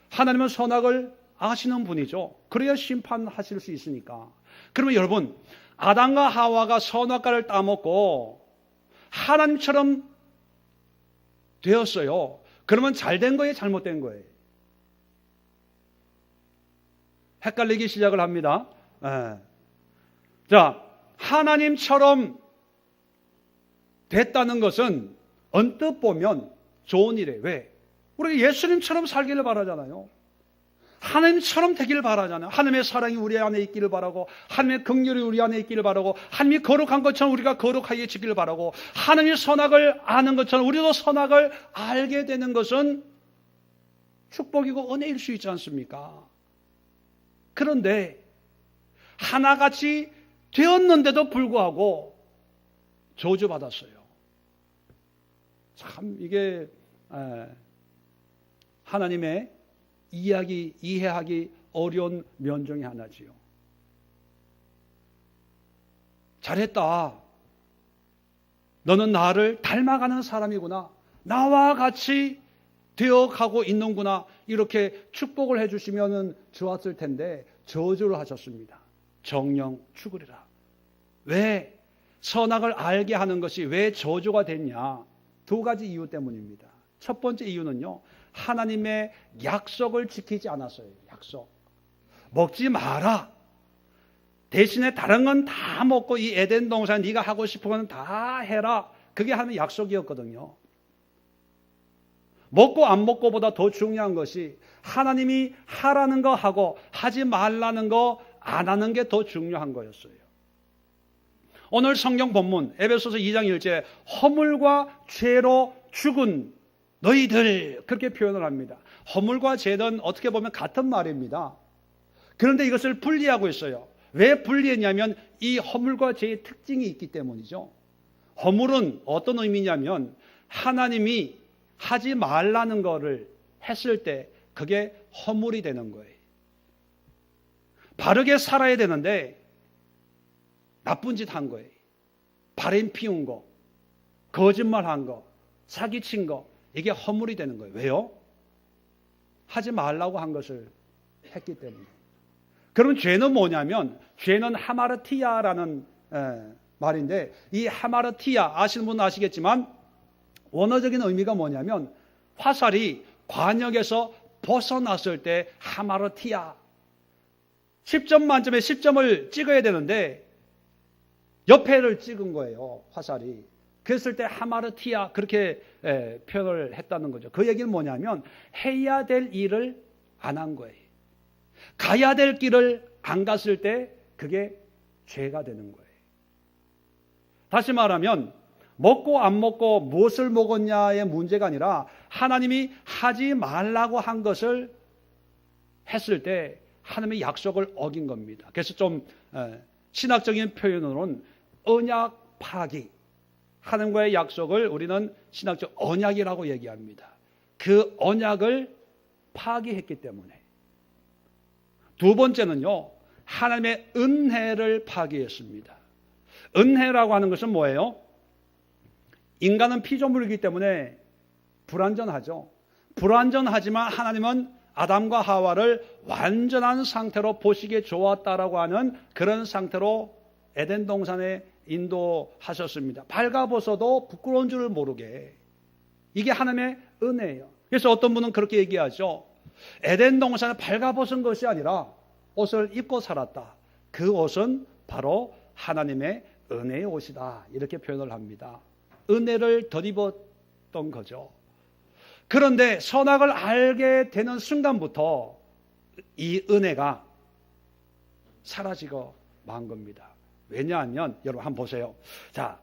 하나님은 선악을 아시는 분이죠. 그래야 심판하실 수 있으니까. 그러면 여러분, 아담과 하와가 선악과를 따먹고 하나님처럼 되었어요. 그러면 잘된 거예요, 잘못된 거예요? 헷갈리기 시작을 합니다. 자, 하나님처럼 됐다는 것은 언뜻 보면 좋은 일이에요. 왜? 우리가 예수님처럼 살기를 바라잖아요. 하나님처럼 되기를 바라잖아요. 하나님의 사랑이 우리 안에 있기를 바라고, 하나님의 긍휼이 우리 안에 있기를 바라고, 하나님이 거룩한 것처럼 우리가 거룩하게 지키를 바라고, 하나님이 선악을 아는 것처럼 우리도 선악을 알게 되는 것은 축복이고 은혜일 수 있지 않습니까? 그런데 하나같이 되었는데도 불구하고 저주받았어요. 참 이게 하나님의 이해하기 어려운 면 중에 하나지요. 잘했다. 너는 나를 닮아가는 사람이구나. 나와 같이 되어가고 있는구나. 이렇게 축복을 해주시면 좋았을 텐데 저주를 하셨습니다. 정령 죽으리라. 왜? 선악을 알게 하는 것이 왜 저주가 됐냐? 두 가지 이유 때문입니다. 첫 번째 이유는요, 하나님의 약속을 지키지 않았어요. 약속. 먹지 마라. 대신에 다른 건 다 먹고 이 에덴 동산 네가 하고 싶은 건 다 해라. 그게 하나님의 약속이었거든요. 먹고 안 먹고보다 더 중요한 것이 하나님이 하라는 거 하고 하지 말라는 거 안 하는 게 더 중요한 거였어요. 오늘 성경 본문 에베소서 2장 1절에 허물과 죄로 죽은 너희들, 그렇게 표현을 합니다. 허물과 죄는 어떻게 보면 같은 말입니다. 그런데 이것을 분리하고 있어요. 왜 분리했냐면 이 허물과 죄의 특징이 있기 때문이죠. 허물은 어떤 의미냐면 하나님이 하지 말라는 거를 했을 때 그게 허물이 되는 거예요. 바르게 살아야 되는데 나쁜 짓 한 거예요. 바람 피운 거, 거짓말한 거, 사기친 거, 이게 허물이 되는 거예요. 왜요? 하지 말라고 한 것을 했기 때문에. 그럼 죄는 뭐냐면 죄는 하마르티아라는 말인데, 이 하마르티아 아시는 분은 아시겠지만 원어적인 의미가 뭐냐면 화살이 관역에서 벗어났을 때 하마르티아, 10점 만점에 10점을 찍어야 되는데 옆에를 찍은 거예요, 화살이. 그랬을 때 하마르티아, 그렇게 표현을 했다는 거죠. 그 얘기는 뭐냐면 해야 될 일을 안 한 거예요. 가야 될 길을 안 갔을 때 그게 죄가 되는 거예요. 다시 말하면 먹고 안 먹고 무엇을 먹었냐의 문제가 아니라 하나님이 하지 말라고 한 것을 했을 때 하나님의 약속을 어긴 겁니다. 그래서 좀 신학적인 표현으로는 언약 파기, 하나님과의 약속을 우리는 신학적 언약이라고 얘기합니다. 그 언약을 파기했기 때문에. 두 번째는요, 하나님의 은혜를 파기했습니다. 은혜라고 하는 것은 뭐예요? 인간은 피조물이기 때문에 불완전하죠. 불완전하지만 하나님은 아담과 하와를 완전한 상태로 보시기에 좋았다라고 하는 그런 상태로 에덴 동산에 인도하셨습니다. 발가벗어도 부끄러운 줄을 모르게. 이게 하나님의 은혜예요. 그래서 어떤 분은 그렇게 얘기하죠. 에덴 동산에 발가벗은 것이 아니라 옷을 입고 살았다. 그 옷은 바로 하나님의 은혜의 옷이다. 이렇게 표현을 합니다. 은혜를 덧입었던 거죠. 그런데 선악을 알게 되는 순간부터 이 은혜가 사라지고 만 겁니다. 왜냐하면 여러분 한번 보세요. 자,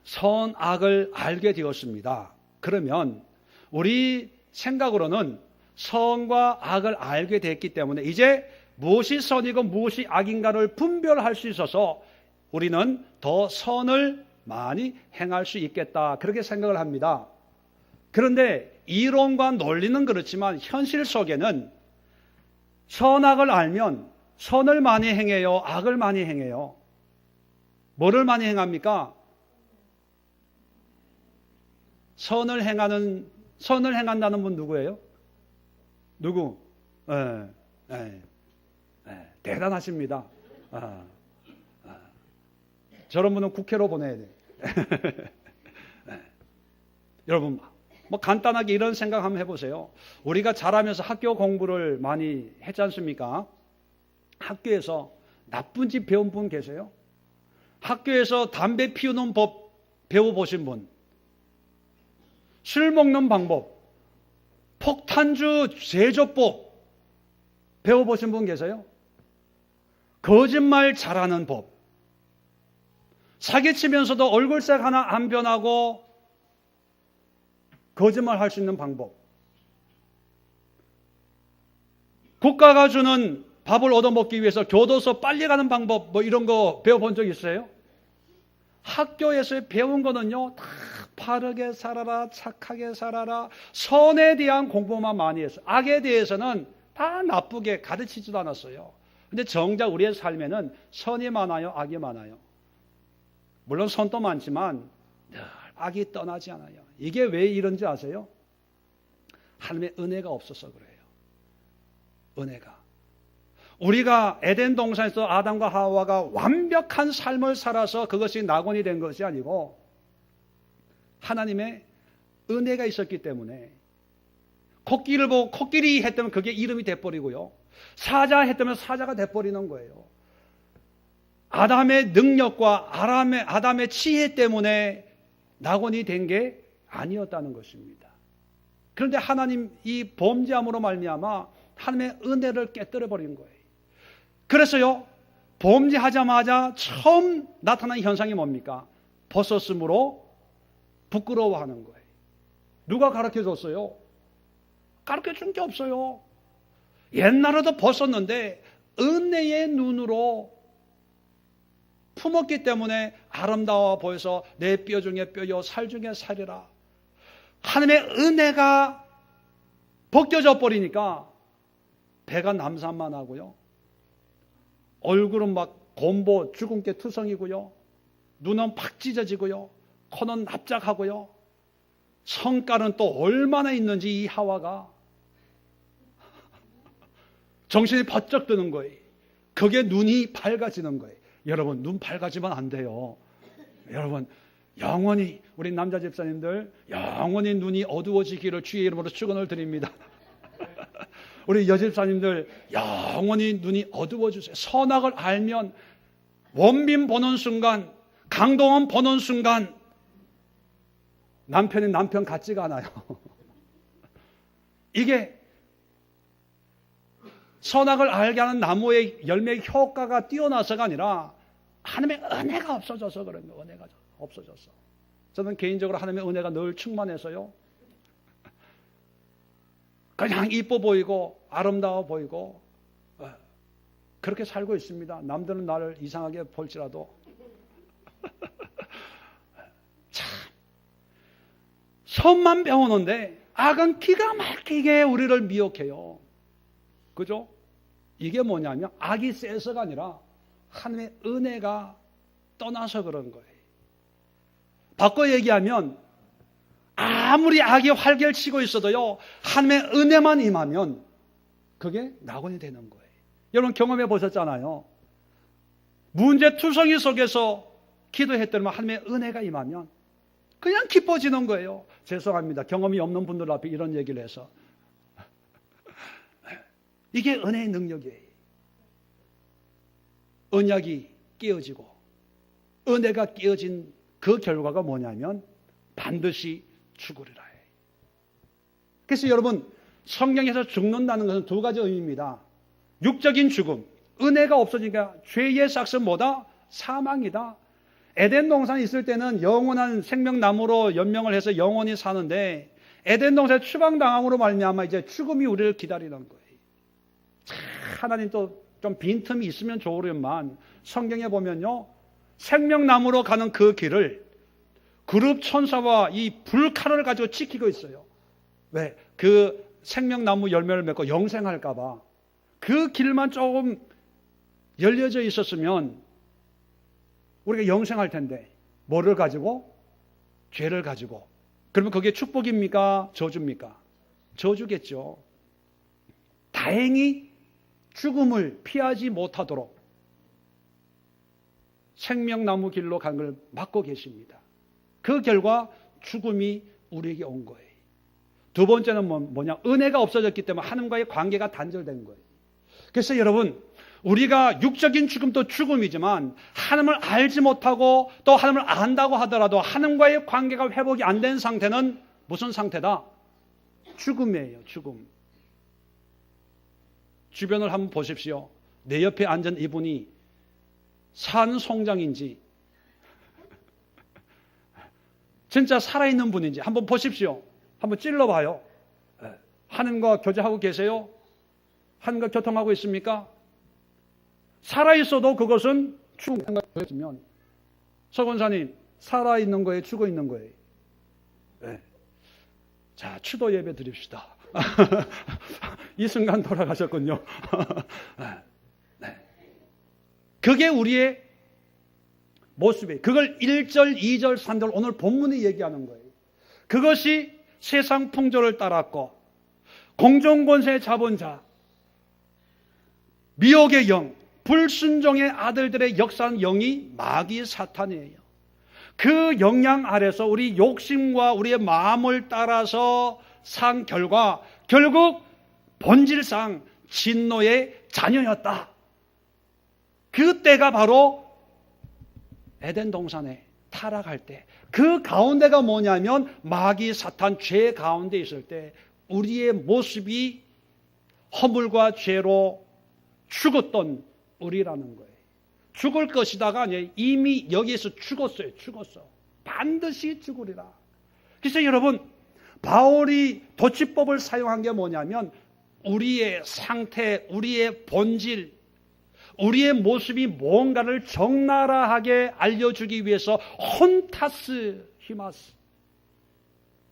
선악을 알게 되었습니다. 그러면 우리 생각으로는 선과 악을 알게 됐기 때문에 이제 무엇이 선이고 무엇이 악인가를 분별할 수 있어서 우리는 더 선을 많이 행할 수 있겠다, 그렇게 생각을 합니다. 그런데 이론과 논리는 그렇지만 현실 속에는 선악을 알면 선을 많이 행해요, 악을 많이 행해요? 뭐를 많이 행합니까? 선을 행한다는 분 누구예요? 누구? 대단하십니다. 저런 분은 국회로 보내야 돼. 여러분, 뭐 간단하게 이런 생각 한번 해보세요. 우리가 자라면서 학교 공부를 많이 했지 않습니까? 학교에서 나쁜 짓 배운 분 계세요? 학교에서 담배 피우는 법 배워보신 분? 술 먹는 방법, 폭탄주 제조법 배워보신 분 계세요? 거짓말 잘하는 법, 사기치면서도 얼굴색 하나 안 변하고 거짓말 할 수 있는 방법, 국가가 주는 밥을 얻어먹기 위해서 교도소 빨리 가는 방법, 뭐 이런 거 배워본 적 있어요? 학교에서 배운 거는요, 다 바르게 살아라, 착하게 살아라, 선에 대한 공부만 많이 했어요. 악에 대해서는 다 나쁘게 가르치지도 않았어요. 근데 정작 우리의 삶에는 선이 많아요, 악이 많아요? 물론 선도 많지만 늘 악이 떠나지 않아요. 이게 왜 이런지 아세요? 하나님의 은혜가 없어서 그래요. 은혜가. 우리가 에덴 동산에서 아담과 하와가 완벽한 삶을 살아서 그것이 낙원이 된 것이 아니고 하나님의 은혜가 있었기 때문에, 코끼리를 보고 코끼리 했다면 그게 이름이 돼버리고요, 사자 했다면 사자가 돼버리는 거예요. 아담의 능력과 아담의 지혜 때문에 낙원이 된 게 아니었다는 것입니다. 그런데 하나님 이 범죄함으로 말미암아 하나님의 은혜를 깨뜨려 버린 거예요. 그래서요, 범죄하자마자 처음 나타난 현상이 뭡니까? 벗었으므로 부끄러워하는 거예요. 누가 가르쳐 줬어요? 가르쳐 준 게 없어요. 옛날에도 벗었는데 은혜의 눈으로 품었기 때문에 아름다워 보여서 내 뼈 중에 뼈요 살 중에 살이라. 하나님의 은혜가 벗겨져 버리니까 배가 남산만 하고요, 얼굴은 막 곰보 주근깨 투성이고요, 눈은 팍 찢어지고요, 코는 납작하고요, 성깔은 또 얼마나 있는지 이 하와가 정신이 번쩍 드는 거예요. 그게 눈이 밝아지는 거예요. 여러분, 눈 밝아지면 안 돼요. 여러분, 영원히 우리 남자 집사님들 영원히 눈이 어두워지기를 주의 이름으로 축원을 드립니다. 우리 여집사님들 영원히 눈이 어두워주세요. 선악을 알면 원빈 보는 순간, 강동원 보는 순간 남편이 남편 같지가 않아요. 이게 선악을 알게 하는 나무의 열매의 효과가 뛰어나서가 아니라 하나님의 은혜가 없어져서 그런 거예요. 은혜가 없어졌어. 저는 개인적으로 하나님의 은혜가 늘 충만해서요, 그냥 이뻐 보이고 아름다워 보이고 그렇게 살고 있습니다. 남들은 나를 이상하게 볼지라도. 참, 선만 배우는데 악은 기가 막히게 우리를 미혹해요. 그죠? 이게 뭐냐면 악이 세서가 아니라 하나님의 은혜가 떠나서 그런 거예요. 바꿔 얘기하면 아무리 악이 활개치고 있어도요, 하나님의 은혜만 임하면 그게 낙원이 되는 거예요. 여러분 경험해 보셨잖아요. 문제투성이 속에서 기도했더니 하나님의 은혜가 임하면 그냥 기뻐지는 거예요. 죄송합니다. 경험이 없는 분들 앞에 이런 얘기를 해서. 이게 은혜의 능력이에요. 언약이 깨어지고 은혜가 깨어진 그 결과가 뭐냐면 반드시 죽으리라. 그래서 여러분, 성경에서 죽는다는 것은 두 가지 의미입니다. 육적인 죽음, 은혜가 없어지니까 죄의 삭은 뭐다? 사망이다. 에덴 동산에 있을 때는 영원한 생명나무로 연명을 해서 영원히 사는데 에덴 동산에 추방당함으로 말미암아 이제 죽음이 우리를 기다리는 거예요. 하나님 또 좀 빈틈이 있으면 좋으련만 성경에 보면요, 생명나무로 가는 그 길을 그룹 천사와 이 불칼을 가지고 지키고 있어요. 왜? 그 생명나무 열매를 맺고 영생할까 봐. 그 길만 조금 열려져 있었으면 우리가 영생할 텐데, 뭐를 가지고? 죄를 가지고. 그러면 그게 축복입니까? 저주입니까? 저주겠죠. 다행히 죽음을 피하지 못하도록 생명나무 길로 간 걸 막고 계십니다. 그 결과 죽음이 우리에게 온 거예요. 두 번째는 뭐냐? 은혜가 없어졌기 때문에 하나님과의 관계가 단절된 거예요. 그래서 여러분, 우리가 육적인 죽음도 죽음이지만 하나님을 알지 못하고 또 하나님을 안다고 하더라도 하나님과의 관계가 회복이 안 된 상태는 무슨 상태다? 죽음이에요. 죽음. 주변을 한번 보십시오. 내 옆에 앉은 이분이 산송장인지 진짜 살아있는 분인지 한번 보십시오. 한번 찔러봐요. 하나님과 교제하고 계세요? 하나님과 교통하고 있습니까? 살아있어도 그것은 죽은 거였으면, 서 권사님, 살아있는 거예요? 죽어있는 거예요? 네. 자, 추도 예배 드립시다. 이 순간 돌아가셨군요. 네. 그게 우리의 모습이에요. 그걸 1절, 2절, 3절 오늘 본문이 얘기하는 거예요. 그것이 세상 풍조를 따랐고 공중권세 잡은 자, 미혹의 영, 불순종의 아들들의 역사하는 영이 마귀 사탄이에요. 그 영향 아래서 우리 욕심과 우리의 마음을 따라서 산 결과 결국 본질상 진노의 자녀였다. 그때가 바로 에덴 동산에 타락할 때, 그 가운데가 뭐냐면 마귀 사탄 죄 가운데 있을 때 우리의 모습이 허물과 죄로 죽었던 우리라는 거예요. 죽을 것이다가 아니에요. 이미 여기에서 죽었어요. 죽었어. 반드시 죽으리라. 그래서 여러분, 바울이 도취법을 사용한 게 뭐냐면 우리의 상태, 우리의 본질, 우리의 모습이 뭔가를 적나라하게 알려주기 위해서 혼타스 히마스,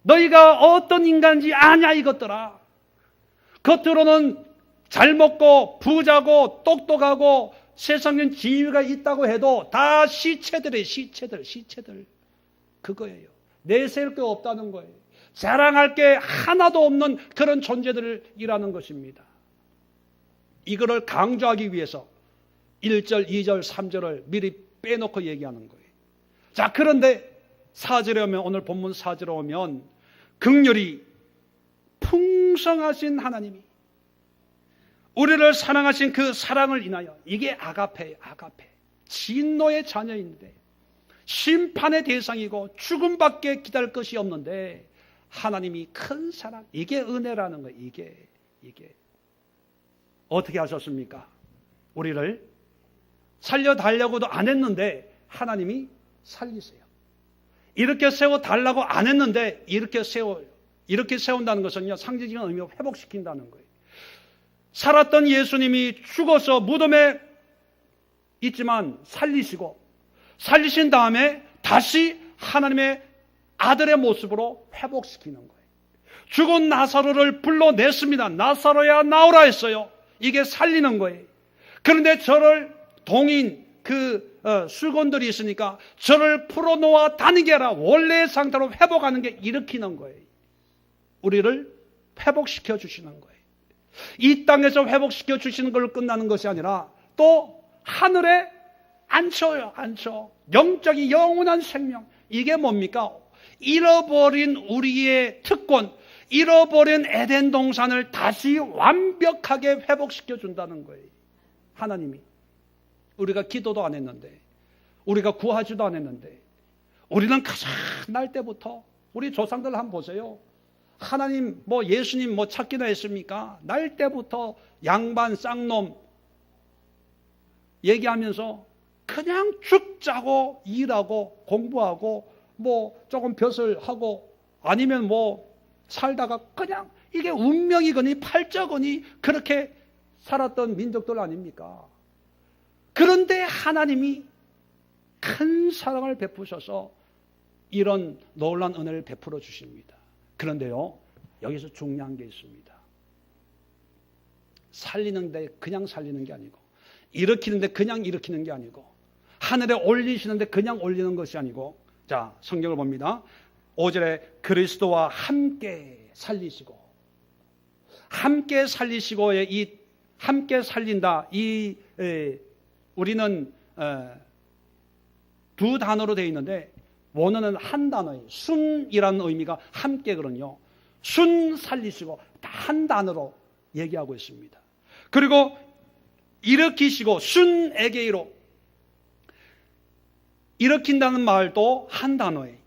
너희가 어떤 인간인지 아냐 이것들아. 겉으로는 잘 먹고 부자고 똑똑하고 세상엔 지위가 있다고 해도 다 시체들이에요. 시체들. 그거예요. 내세울 게 없다는 거예요. 자랑할 게 하나도 없는 그런 존재들이라는 것입니다. 이거를 강조하기 위해서 1절, 2절, 3절을 미리 빼놓고 얘기하는 거예요. 자, 그런데 4절에 오면, 오늘 본문 4절에 오면 긍휼이 풍성하신 하나님이 우리를 사랑하신 그 사랑을 인하여, 이게 아가페예요. 아가페. 진노의 자녀인데 심판의 대상이고 죽음밖에 기다릴 것이 없는데 하나님이 큰 사랑, 이게 은혜라는 거예요. 이게 어떻게 하셨습니까? 우리를 살려달라고도 안 했는데 하나님이 살리세요. 이렇게 세워달라고 안 했는데 이렇게 세워요. 이렇게 세운다는 것은요, 상징적인 의미로 회복시킨다는 거예요. 살았던 예수님이 죽어서 무덤에 있지만 살리신 다음에 다시 하나님의 아들의 모습으로 회복시키는 거예요. 죽은 나사로를 불러냈습니다. 나사로야 나오라 했어요. 이게 살리는 거예요. 그런데 저를 동인 수건들이 있으니까 저를 풀어놓아 다니게 하라. 원래의 상태로 회복하는 게 일으키는 거예요. 우리를 회복시켜 주시는 거예요. 이 땅에서 회복시켜 주시는 걸로 끝나는 것이 아니라 또 하늘에 앉혀요. 영적인 영원한 생명. 이게 뭡니까? 잃어버린 우리의 특권, 잃어버린 에덴 동산을 다시 완벽하게 회복시켜 준다는 거예요. 하나님이. 우리가 기도도 안 했는데, 우리가 구하지도 안 했는데, 우리는 가장 날 때부터 우리 조상들 한번 보세요. 하나님, 예수님 찾기나 했습니까? 날 때부터 양반, 쌍놈 얘기하면서 그냥 죽자고 일하고 공부하고 조금 벼슬 하고 아니면 살다가 그냥 이게 운명이거니 팔자거니 그렇게 살았던 민족들 아닙니까? 그런데 하나님이 큰 사랑을 베푸셔서 이런 놀라운 은혜를 베풀어 주십니다. 그런데요, 여기서 중요한 게 있습니다. 살리는데 그냥 살리는 게 아니고, 일으키는데 그냥 일으키는 게 아니고, 하늘에 올리시는데 그냥 올리는 것이 아니고, 자, 성경을 봅니다. 5절에 그리스도와 함께 살리시고, 함께 살리시고의 이 함께 살린다, 우리는 두 단어로 되어 있는데 원어는 한 단어예요. 순이라는 의미가 함께거든요. 순 살리시고 한 단어로 얘기하고 있습니다. 그리고 일으키시고 순에게이로 일으킨다는 말도 한 단어예요.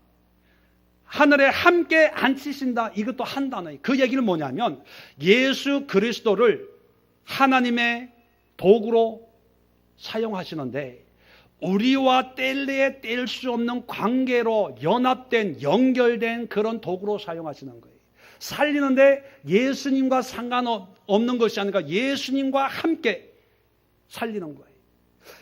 하늘에 함께 앉히신다, 이것도 한 단어예요. 그 얘기는 뭐냐면 예수 그리스도를 하나님의 도구로 사용하시는데 우리와 뗄래야 뗄 수 없는 관계로 연합된, 연결된 그런 도구로 사용하시는 거예요. 살리는데 예수님과 상관없는 것이 아니라 예수님과 함께 살리는 거예요.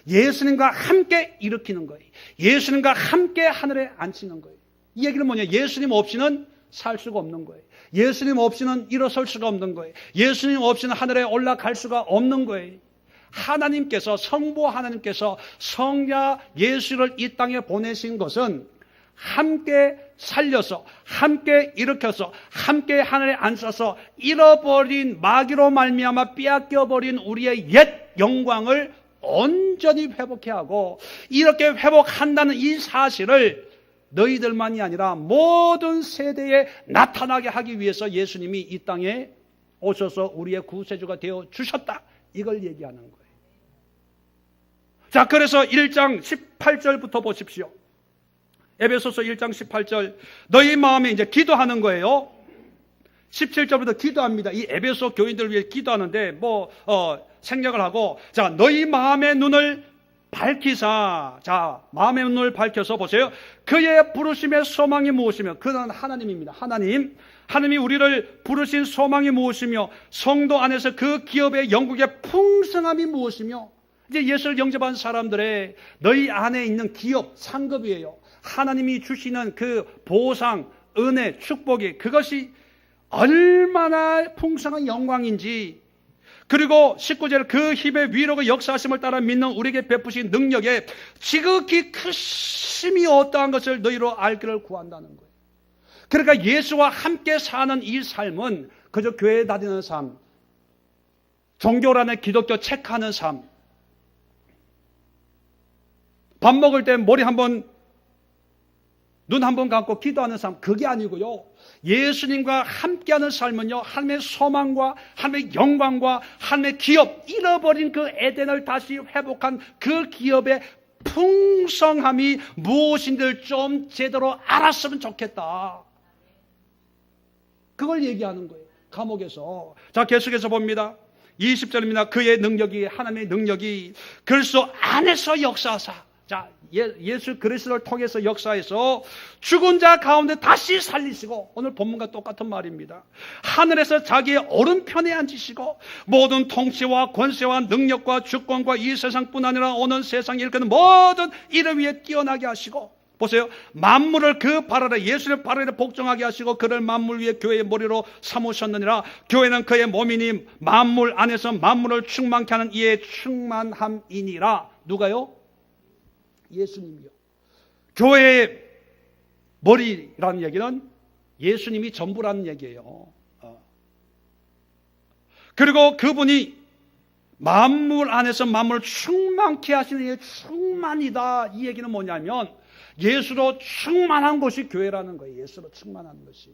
예수님과 함께 일으키는 거예요. 예수님과 함께 하늘에 앉히는 거예요. 이 얘기는 뭐냐? 예수님 없이는 살 수가 없는 거예요. 예수님 없이는 일어설 수가 없는 거예요. 예수님 없이는 하늘에 올라갈 수가 없는 거예요. 하나님께서, 성부 하나님께서 성자 예수를 이 땅에 보내신 것은 함께 살려서, 함께 일으켜서, 함께 하늘에 앉아서 잃어버린, 마귀로 말미암아 빼앗겨버린 우리의 옛 영광을 온전히 회복해 하고, 이렇게 회복한다는 이 사실을 너희들만이 아니라 모든 세대에 나타나게 하기 위해서 예수님이 이 땅에 오셔서 우리의 구세주가 되어 주셨다, 이걸 얘기하는 거예요. 자, 그래서 1장 18절부터 보십시오. 에베소서 1장 18절, 너희 마음에 이제 기도하는 거예요. 17절부터 기도합니다. 이 에베소 교인들을 위해 기도하는데 생략을 하고, 자, 너희 마음의 눈을 밝히사, 자, 마음의 눈을 밝혀서 보세요. 그의 부르심의 소망이 무엇이며, 그는 하나님입니다. 하나님이 우리를 부르신 소망이 무엇이며, 성도 안에서 그 기업의 영국의 풍성함이 무엇이며, 이제 예수를 영접한 사람들의 너희 안에 있는 기업, 상급이에요. 하나님이 주시는 그 보상, 은혜, 축복이, 그것이 얼마나 풍성한 영광인지, 그리고 19절, 그 힘의 위로가 역사하심을 따라 믿는 우리에게 베푸신 능력에 지극히 크심이 어떠한 것을 너희로 알기를 구한다는 거예요. 그러니까 예수와 함께 사는 이 삶은 그저 교회에 다니는 삶, 종교란에 기독교 체크하는 삶, 밥 먹을 때 머리 한번, 눈 한번 감고 기도하는 삶, 그게 아니고요. 예수님과 함께하는 삶은요, 하나님의 소망과 하나님의 영광과 하나님의 기업, 잃어버린 그 에덴을 다시 회복한 그 기업의 풍성함이 무엇인지를 좀 제대로 알았으면 좋겠다. 그걸 얘기하는 거예요, 감옥에서. 자, 계속해서 봅니다. 20절입니다. 그의 능력이, 하나님의 능력이 그리스도 안에서 역사하사. 자, 예수 그리스도를 통해서 역사해서 죽은 자 가운데 다시 살리시고, 오늘 본문과 똑같은 말입니다. 하늘에서 자기의 오른편에 앉으시고 모든 통치와 권세와 능력과 주권과 이 세상뿐 아니라 오는 세상에 일컫는 모든 이름 위에 뛰어나게 하시고, 보세요. 만물을 그 발 아래, 예수의 발 아래 복종하게 하시고 그를 만물 위에 교회의 머리로 삼으셨느니라. 교회는 그의 몸이니 만물 안에서 만물을 충만케 하는 이의 충만함이니라. 누가요? 예수님이요. 교회의 머리라는 얘기는 예수님이 전부라는 얘기예요. 그리고 그분이 만물 안에서 만물을 충만케 하시는 이의 충만이다. 이 얘기는 뭐냐면 예수로 충만한 것이 교회라는 거예요. 예수로 충만한 것이.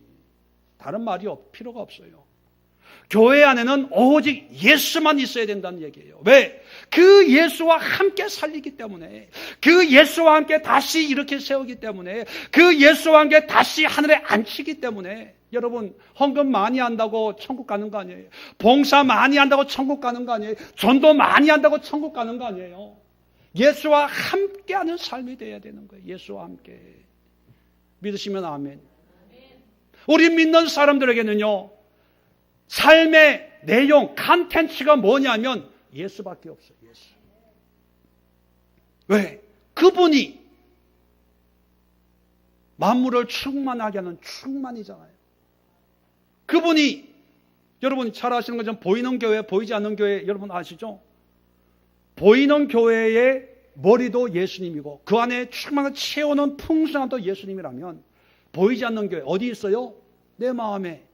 다른 말이 필요가 없어요. 교회 안에는 오직 예수만 있어야 된다는 얘기예요. 왜? 그 예수와 함께 살리기 때문에, 그 예수와 함께 다시 이렇게 세우기 때문에, 그 예수와 함께 다시 하늘에 앉히기 때문에. 여러분, 헌금 많이 한다고 천국 가는 거 아니에요. 봉사 많이 한다고 천국 가는 거 아니에요. 전도 많이 한다고 천국 가는 거 아니에요. 예수와 함께하는 삶이 되어야 되는 거예요. 예수와 함께. 믿으시면 아멘. 우리 믿는 사람들에게는요, 삶의 내용, 컨텐츠가 뭐냐면 예수밖에 없어요. 예수. 왜? 그분이 만물을 충만하게 하는 충만이잖아요. 그분이, 여러분 잘 아시는 것처럼 보이는 교회, 보이지 않는 교회, 여러분 아시죠? 보이는 교회의 머리도 예수님이고 그 안에 충만을 채우는 풍성함도 예수님이라면, 보이지 않는 교회 어디 있어요? 내 마음에.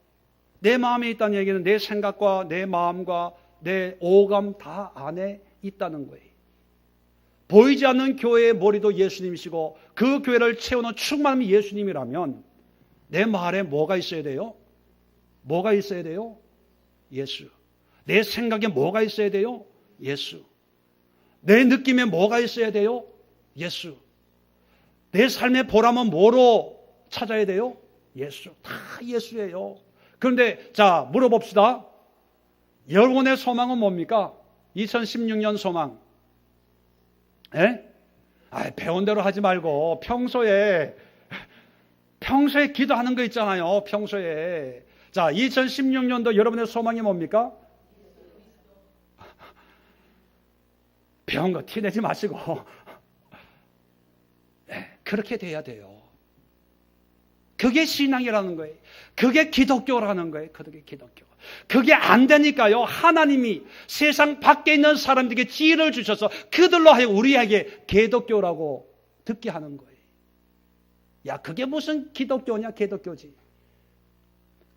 내 마음에 있다는 얘기는 내 생각과 내 마음과 내 오감 다 안에 있다는 거예요. 보이지 않는 교회의 머리도 예수님이시고 그 교회를 채우는 충만함이 예수님이라면 내 말에 뭐가 있어야 돼요? 뭐가 있어야 돼요? 예수. 내 생각에 뭐가 있어야 돼요? 예수. 내 느낌에 뭐가 있어야 돼요? 예수. 내 삶의 보람은 뭐로 찾아야 돼요? 예수. 다 예수예요. 그런데 자, 물어봅시다. 여러분의 소망은 뭡니까? 2016년 소망. 예? 배운 대로 하지 말고 평소에 기도하는 거 있잖아요. 평소에. 자, 2016년도 여러분의 소망이 뭡니까? 배운 거 티내지 마시고 그렇게 돼야 돼요. 그게 신앙이라는 거예요. 그게 기독교라는 거예요. 그게 기독교. 그게 안 되니까요, 하나님이 세상 밖에 있는 사람들에게 지혜를 주셔서 그들로 하여금 우리에게 기독교라고 듣게 하는 거예요. 야, 그게 무슨 기독교냐? 기독교지.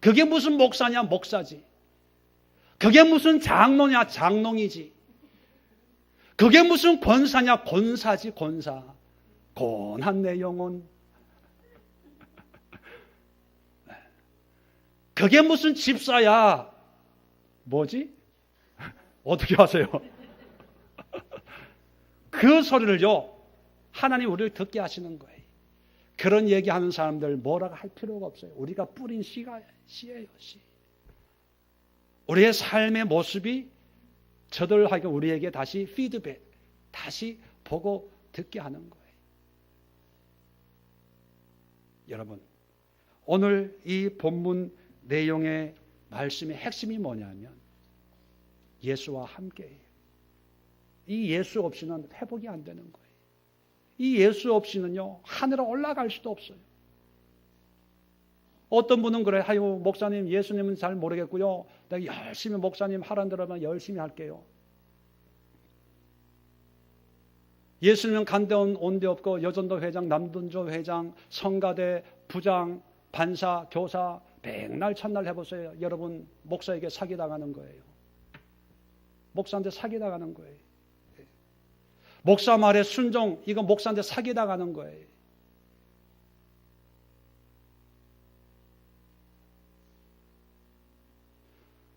그게 무슨 목사냐? 목사지. 그게 무슨 장로냐? 장롱이지. 그게 무슨 권사냐? 권사지, 권사. 고난 내 영혼. 그게 무슨 집사야? 뭐지? 어떻게 하세요? 그 소리를요, 하나님 우리를 듣게 하시는 거예요. 그런 얘기하는 사람들 뭐라고 할 필요가 없어요. 우리가 뿌린 씨예요, 씨. 우리의 삶의 모습이 저들 하여금 우리에게 다시 피드백, 다시 보고 듣게 하는 거예요. 여러분, 오늘 이 본문 내용의 말씀의 핵심이 뭐냐면 예수와 함께예요. 이 예수 없이는 회복이 안 되는 거예요. 이 예수 없이는요, 하늘에 올라갈 수도 없어요. 어떤 분은 그래, 아유, 목사님, 예수님은 잘 모르겠고요. 내가 열심히 목사님 하라는 대로만 열심히 할게요. 예수님은 간데 온데 없고 여전도 회장, 남전도 회장, 성가대, 부장, 반사, 교사 백날 첫날 해보세요. 여러분, 목사에게 사기당하는 거예요. 목사한테 사기당하는 거예요. 목사 말에 순종, 이거 목사한테 사기당하는 거예요.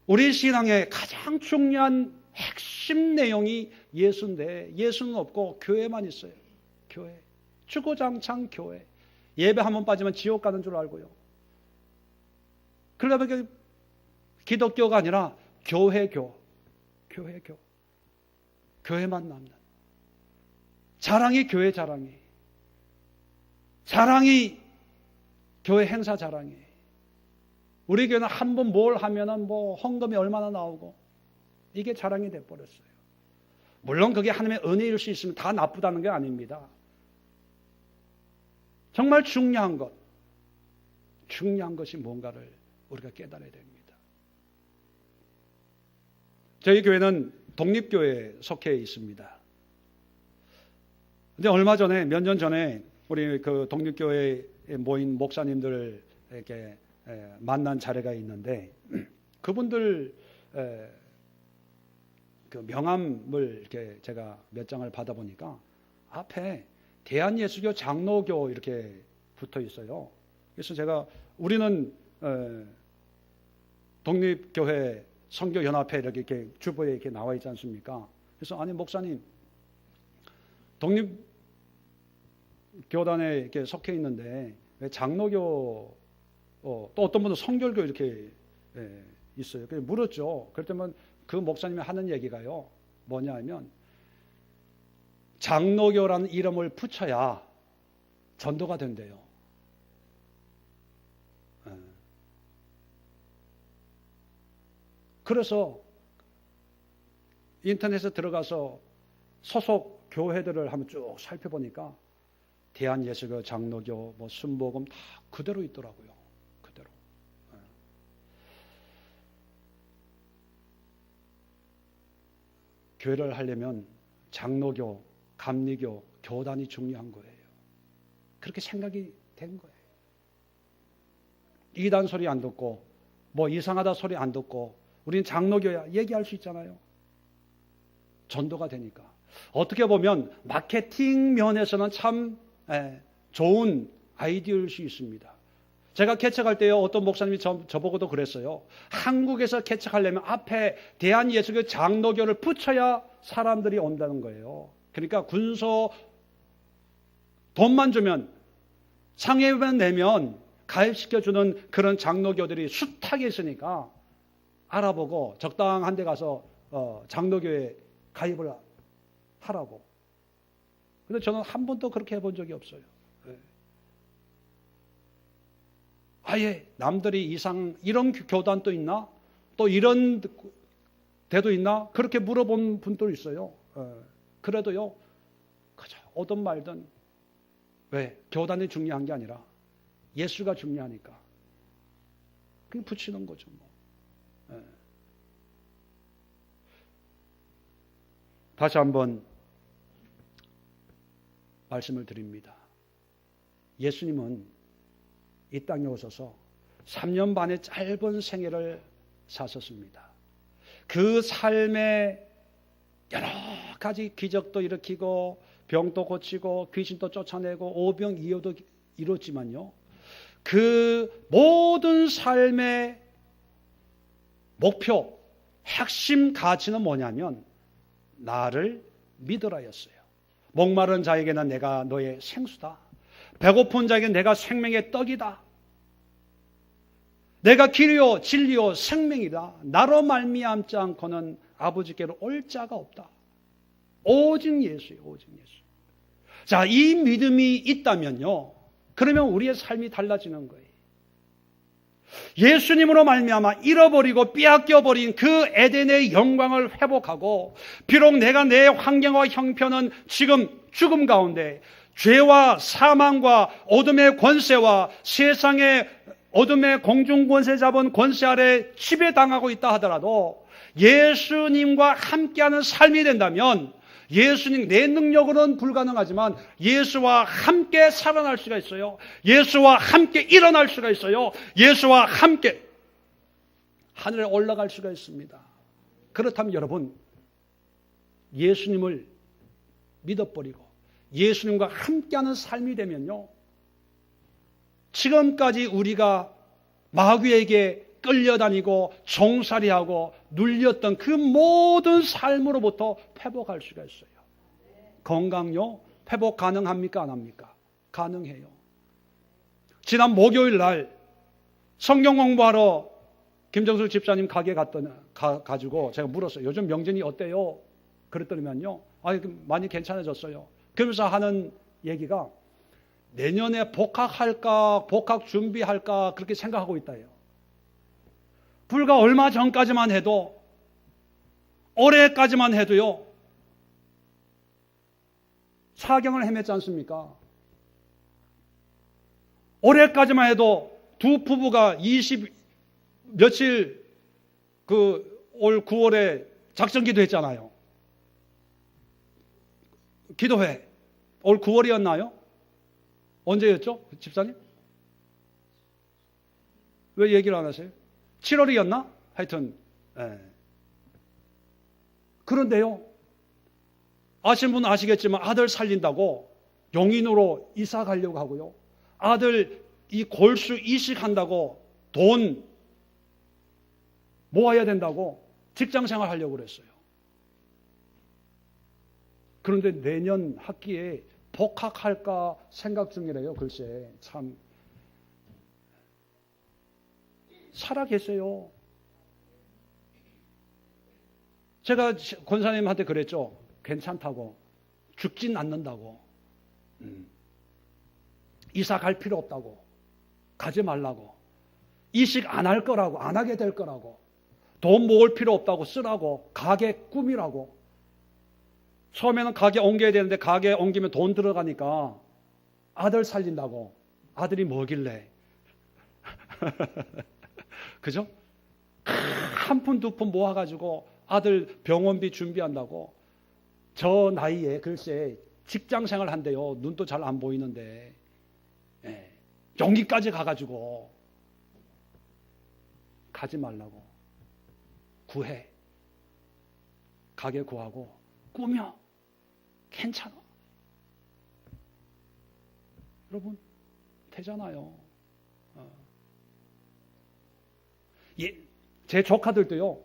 우리 신앙의 가장 중요한 핵심 내용이 예수인데 예수는 없고 교회만 있어요. 교회. 주구장창 교회. 예배 한 번 빠지면 지옥 가는 줄 알고요. 그러다 보니까 기독교가 아니라 교회교. 교회만 남는. 자랑이 교회 자랑이. 자랑이 교회 행사 자랑이. 우리 교회는 한 번 뭘 하면은 뭐 헌금이 얼마나 나오고 이게 자랑이 돼버렸어요. 물론 그게 하나님의 은혜일 수 있으면 다 나쁘다는 게 아닙니다. 정말 중요한 것이 뭔가를 우리가 깨달아야 됩니다. 저희 교회는 독립교회에 속해 있습니다. 근데 얼마 전에, 몇 년 전에 우리 그 독립교회에 모인 목사님들에게 만난 자리가 있는데 그분들 그 명함을 이렇게 제가 몇 장을 받아보니까 앞에 대한예수교 장로교 이렇게 붙어 있어요. 그래서 제가 우리는 독립교회 선교연합회 이렇게 주보에 이렇게 나와 있지 않습니까? 그래서 아니 목사님 독립교단에 이렇게 속해 있는데 왜 장로교 또 어떤 분은 성결교 이렇게 있어요. 그래서 물었죠. 그랬더니 그 목사님이 하는 얘기가요. 뭐냐 하면 장로교라는 이름을 붙여야 전도가 된대요. 그래서 인터넷에 들어가서 소속 교회들을 한번 쭉 살펴보니까 대한예수교, 장로교, 뭐 순복음 다 그대로 있더라고요. 그대로. 교회를 하려면 장로교, 감리교, 교단이 중요한 거예요. 그렇게 생각이 된 거예요. 이단 소리 안 듣고 뭐 이상하다 소리 안 듣고 우리는 장로교야 얘기할 수 있잖아요. 전도가 되니까. 어떻게 보면 마케팅 면에서는 참 좋은 아이디어일 수 있습니다. 제가 개척할 때요, 어떤 목사님이 저보고도 그랬어요. 한국에서 개척하려면 앞에 대한예수교 장로교를 붙여야 사람들이 온다는 거예요. 그러니까 군소 돈만 주면 상회비만 내면 가입시켜주는 그런 장로교들이 숱하게 있으니까 알아보고 적당한 데 가서 장로교에 가입을 하라고. 근데 저는 한 번도 그렇게 해본 적이 없어요. 아예 남들이 이런 교단도 있나? 또 이런 데도 있나? 그렇게 물어본 분도 있어요. 그래도요, 그저 오든 말든 왜? 교단이 중요한 게 아니라 예수가 중요하니까 그게 붙이는 거죠. 뭐. 다시 한번 말씀을 드립니다. 예수님은 이 땅에 오셔서 3년 반의 짧은 생애를 사셨습니다. 그 삶에 여러 가지 기적도 일으키고 병도 고치고 귀신도 쫓아내고 오병이어도 이뤘지만요. 그 모든 삶의 목표, 핵심 가치는 뭐냐면 나를 믿으라였어요. 목마른 자에게는 내가 너의 생수다. 배고픈 자에게는 내가 생명의 떡이다. 내가 길이요 진리요 생명이다. 나로 말미암지 않고는 아버지께로 올 자가 없다. 오직 예수예요. 오직 예수. 자, 이 믿음이 있다면요, 그러면 우리의 삶이 달라지는 거예요. 예수님으로 말미암아 잃어버리고 빼앗겨버린 그 에덴의 영광을 회복하고, 비록 내가 내 환경과 형편은 지금 죽음 가운데 죄와 사망과 어둠의 권세와 세상의 어둠의 공중 권세 잡은 권세 아래 지배당하고 있다 하더라도 예수님과 함께하는 삶이 된다면, 예수님, 내 능력으로는 불가능하지만 예수와 함께 살아날 수가 있어요. 예수와 함께 일어날 수가 있어요. 예수와 함께 하늘에 올라갈 수가 있습니다. 그렇다면 여러분, 예수님을 믿어버리고 예수님과 함께하는 삶이 되면요, 지금까지 우리가 마귀에게 끌려다니고 종살이하고 눌렸던 그 모든 삶으로부터 회복할 수가 있어요. 건강요, 회복 가능합니까? 안 합니까? 가능해요. 지난 목요일 날 성경 공부하러 김정수 집사님 가게 가지고 제가 물었어요. 요즘 명진이 어때요? 그랬더니만요, 많이 괜찮아졌어요. 그러면서 하는 얘기가, 내년에 복학할까, 복학 준비할까 그렇게 생각하고 있다요. 불과 얼마 전까지만 해도, 올해까지만 해도요, 사경을 헤맸지 않습니까? 올해까지만 해도 두 부부가 며칠 올 9월에 작전 기도했잖아요. 기도회. 올 9월이었나요? 언제였죠? 집사님? 왜 얘기를 안 하세요? 7월이었나? 하여튼, 예. 그런데요, 아시는 분은 아시겠지만 아들 살린다고 용인으로 이사 가려고 하고요, 아들 이 골수 이식한다고 돈 모아야 된다고 직장 생활 하려고 그랬어요. 그런데 내년 학기에 복학할까 생각 중이래요. 글쎄, 참. 살아계세요. 제가 권사님한테 그랬죠. 괜찮다고. 죽진 않는다고. 이사 갈 필요 없다고. 가지 말라고. 이식 안 할 거라고. 안 하게 될 거라고. 돈 모을 필요 없다고. 쓰라고. 가게 꾸미라고. 처음에는 가게 옮겨야 되는데 가게 옮기면 돈 들어가니까 아들 살린다고. 아들이 뭐길래. 그죠? 한 푼 두 푼 모아가지고 아들 병원비 준비한다고. 저 나이에 글쎄 직장 생활 한대요. 눈도 잘 안 보이는데. 예. 용기까지 가가지고 가지 말라고. 구해. 가게 구하고 꾸며. 괜찮아. 여러분, 되잖아요. 제 조카들도요,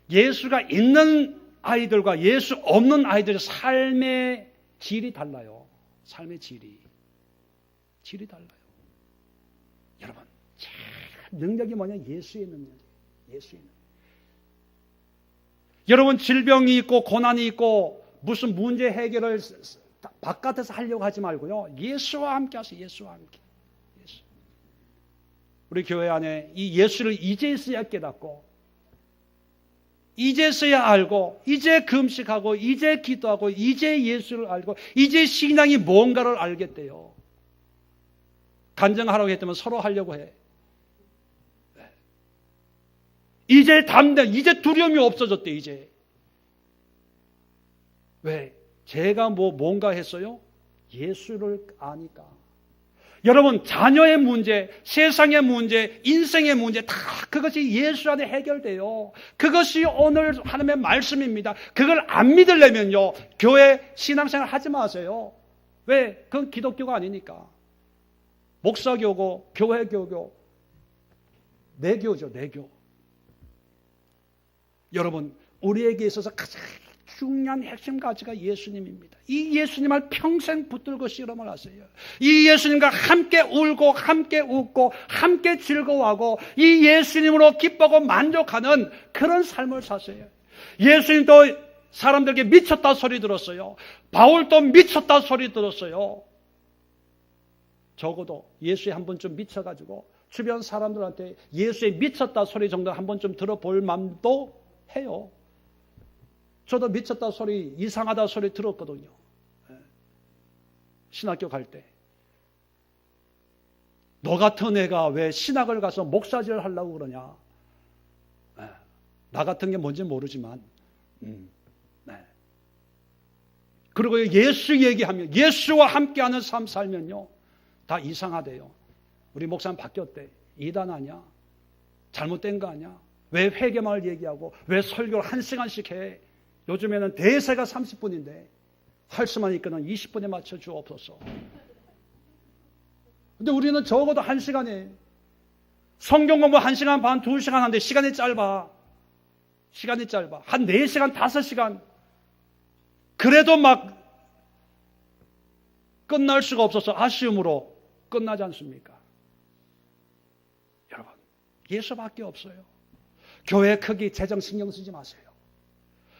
예수가 있는 아이들과 예수 없는 아이들의 삶의 질이 달라요. 삶의 질이 달라요. 여러분, 능력이 뭐냐? 예수의 능력이에요. 예수의 능력. 여러분, 질병이 있고 고난이 있고 무슨 문제 해결을 바깥에서 하려고 하지 말고요, 예수와 함께 하세요. 예수와 함께. 예수. 우리 교회 안에 이 예수를 이제서야 깨닫고, 이제서야 알고, 이제 금식하고, 이제 기도하고, 이제 예수를 알고, 이제 신앙이 뭔가를 알겠대요. 간증하라고 했다면 서로 하려고 해. 이제 이제 두려움이 없어졌대, 이제. 왜? 제가 뭔가 했어요? 예수를 아니까. 여러분, 자녀의 문제, 세상의 문제, 인생의 문제, 다 그것이 예수 안에 해결돼요. 그것이 오늘 하나님의 말씀입니다. 그걸 안 믿으려면요, 교회 신앙생활 하지 마세요. 왜? 그건 기독교가 아니니까. 목사교고, 교회교고, 내교죠, 내교. 여러분, 우리에게 있어서 가장 중요한 핵심 가치가 예수님입니다. 이 예수님을 평생 붙들고 씨름을 하세요. 이 예수님과 함께 울고 함께 웃고 함께 즐거워하고 이 예수님으로 기뻐하고 만족하는 그런 삶을 사세요. 예수님도 사람들에게 미쳤다 소리 들었어요. 바울도 미쳤다 소리 들었어요. 적어도 예수에 한 번쯤 미쳐가지고 주변 사람들한테 예수에 미쳤다 소리 정도 한 번쯤 들어볼 마음도 해요. 저도 미쳤다 소리, 이상하다 소리 들었거든요. 신학교 갈 때. 너 같은 애가 왜 신학을 가서 목사질 하려고 그러냐. 나 같은 게 뭔지 모르지만. 그리고 예수 얘기하면, 예수와 함께하는 삶 살면요, 다 이상하대요. 우리 목사님 바뀌었대. 이단 아니야? 잘못된 거 아니야? 왜 회개만을 얘기하고 왜 설교를 1시간씩 해? 요즘에는 대세가 30분인데 할 수만 있거든 20분에 맞춰 주옵소서. 근데 우리는 적어도 1시간에 성경 공부 1시간 반, 2시간 하는데 시간이 짧아. 시간이 짧아. 한 4시간, 5시간. 그래도 막 끝날 수가 없어서 아쉬움으로 끝나지 않습니까? 여러분, 예수밖에 없어요. 교회 크기, 재정 신경 쓰지 마세요.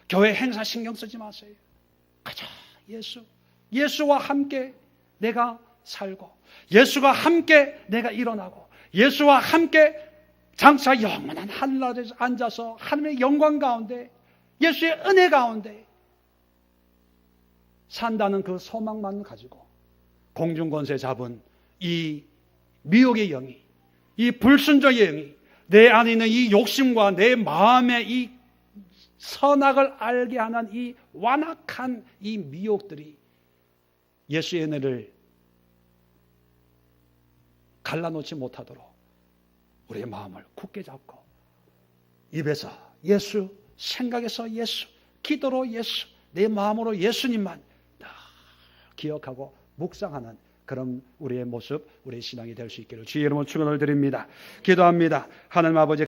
교회 행사 신경 쓰지 마세요. 가자, 예수. 예수와 함께 내가 살고, 예수와 함께 내가 일어나고, 예수와 함께 장차 영원한 하늘나라에서 앉아서 하나님의 영광 가운데, 예수의 은혜 가운데 산다는 그 소망만 가지고 공중권세 잡은 이 미혹의 영이, 이 불순종의 영이, 내 안에 있는 이 욕심과 내 마음의 이 선악을 알게 하는 이 완악한 이 미혹들이 예수의 은혜를 갈라놓지 못하도록 우리의 마음을 굳게 잡고 입에서 예수, 생각에서 예수, 기도로 예수, 내 마음으로 예수님만 기억하고 묵상하는 그런 우리의 모습, 우리의 신앙이 될 수 있기를 주의 이름으로 축원을 드립니다. 기도합니다. 하나님 아버지,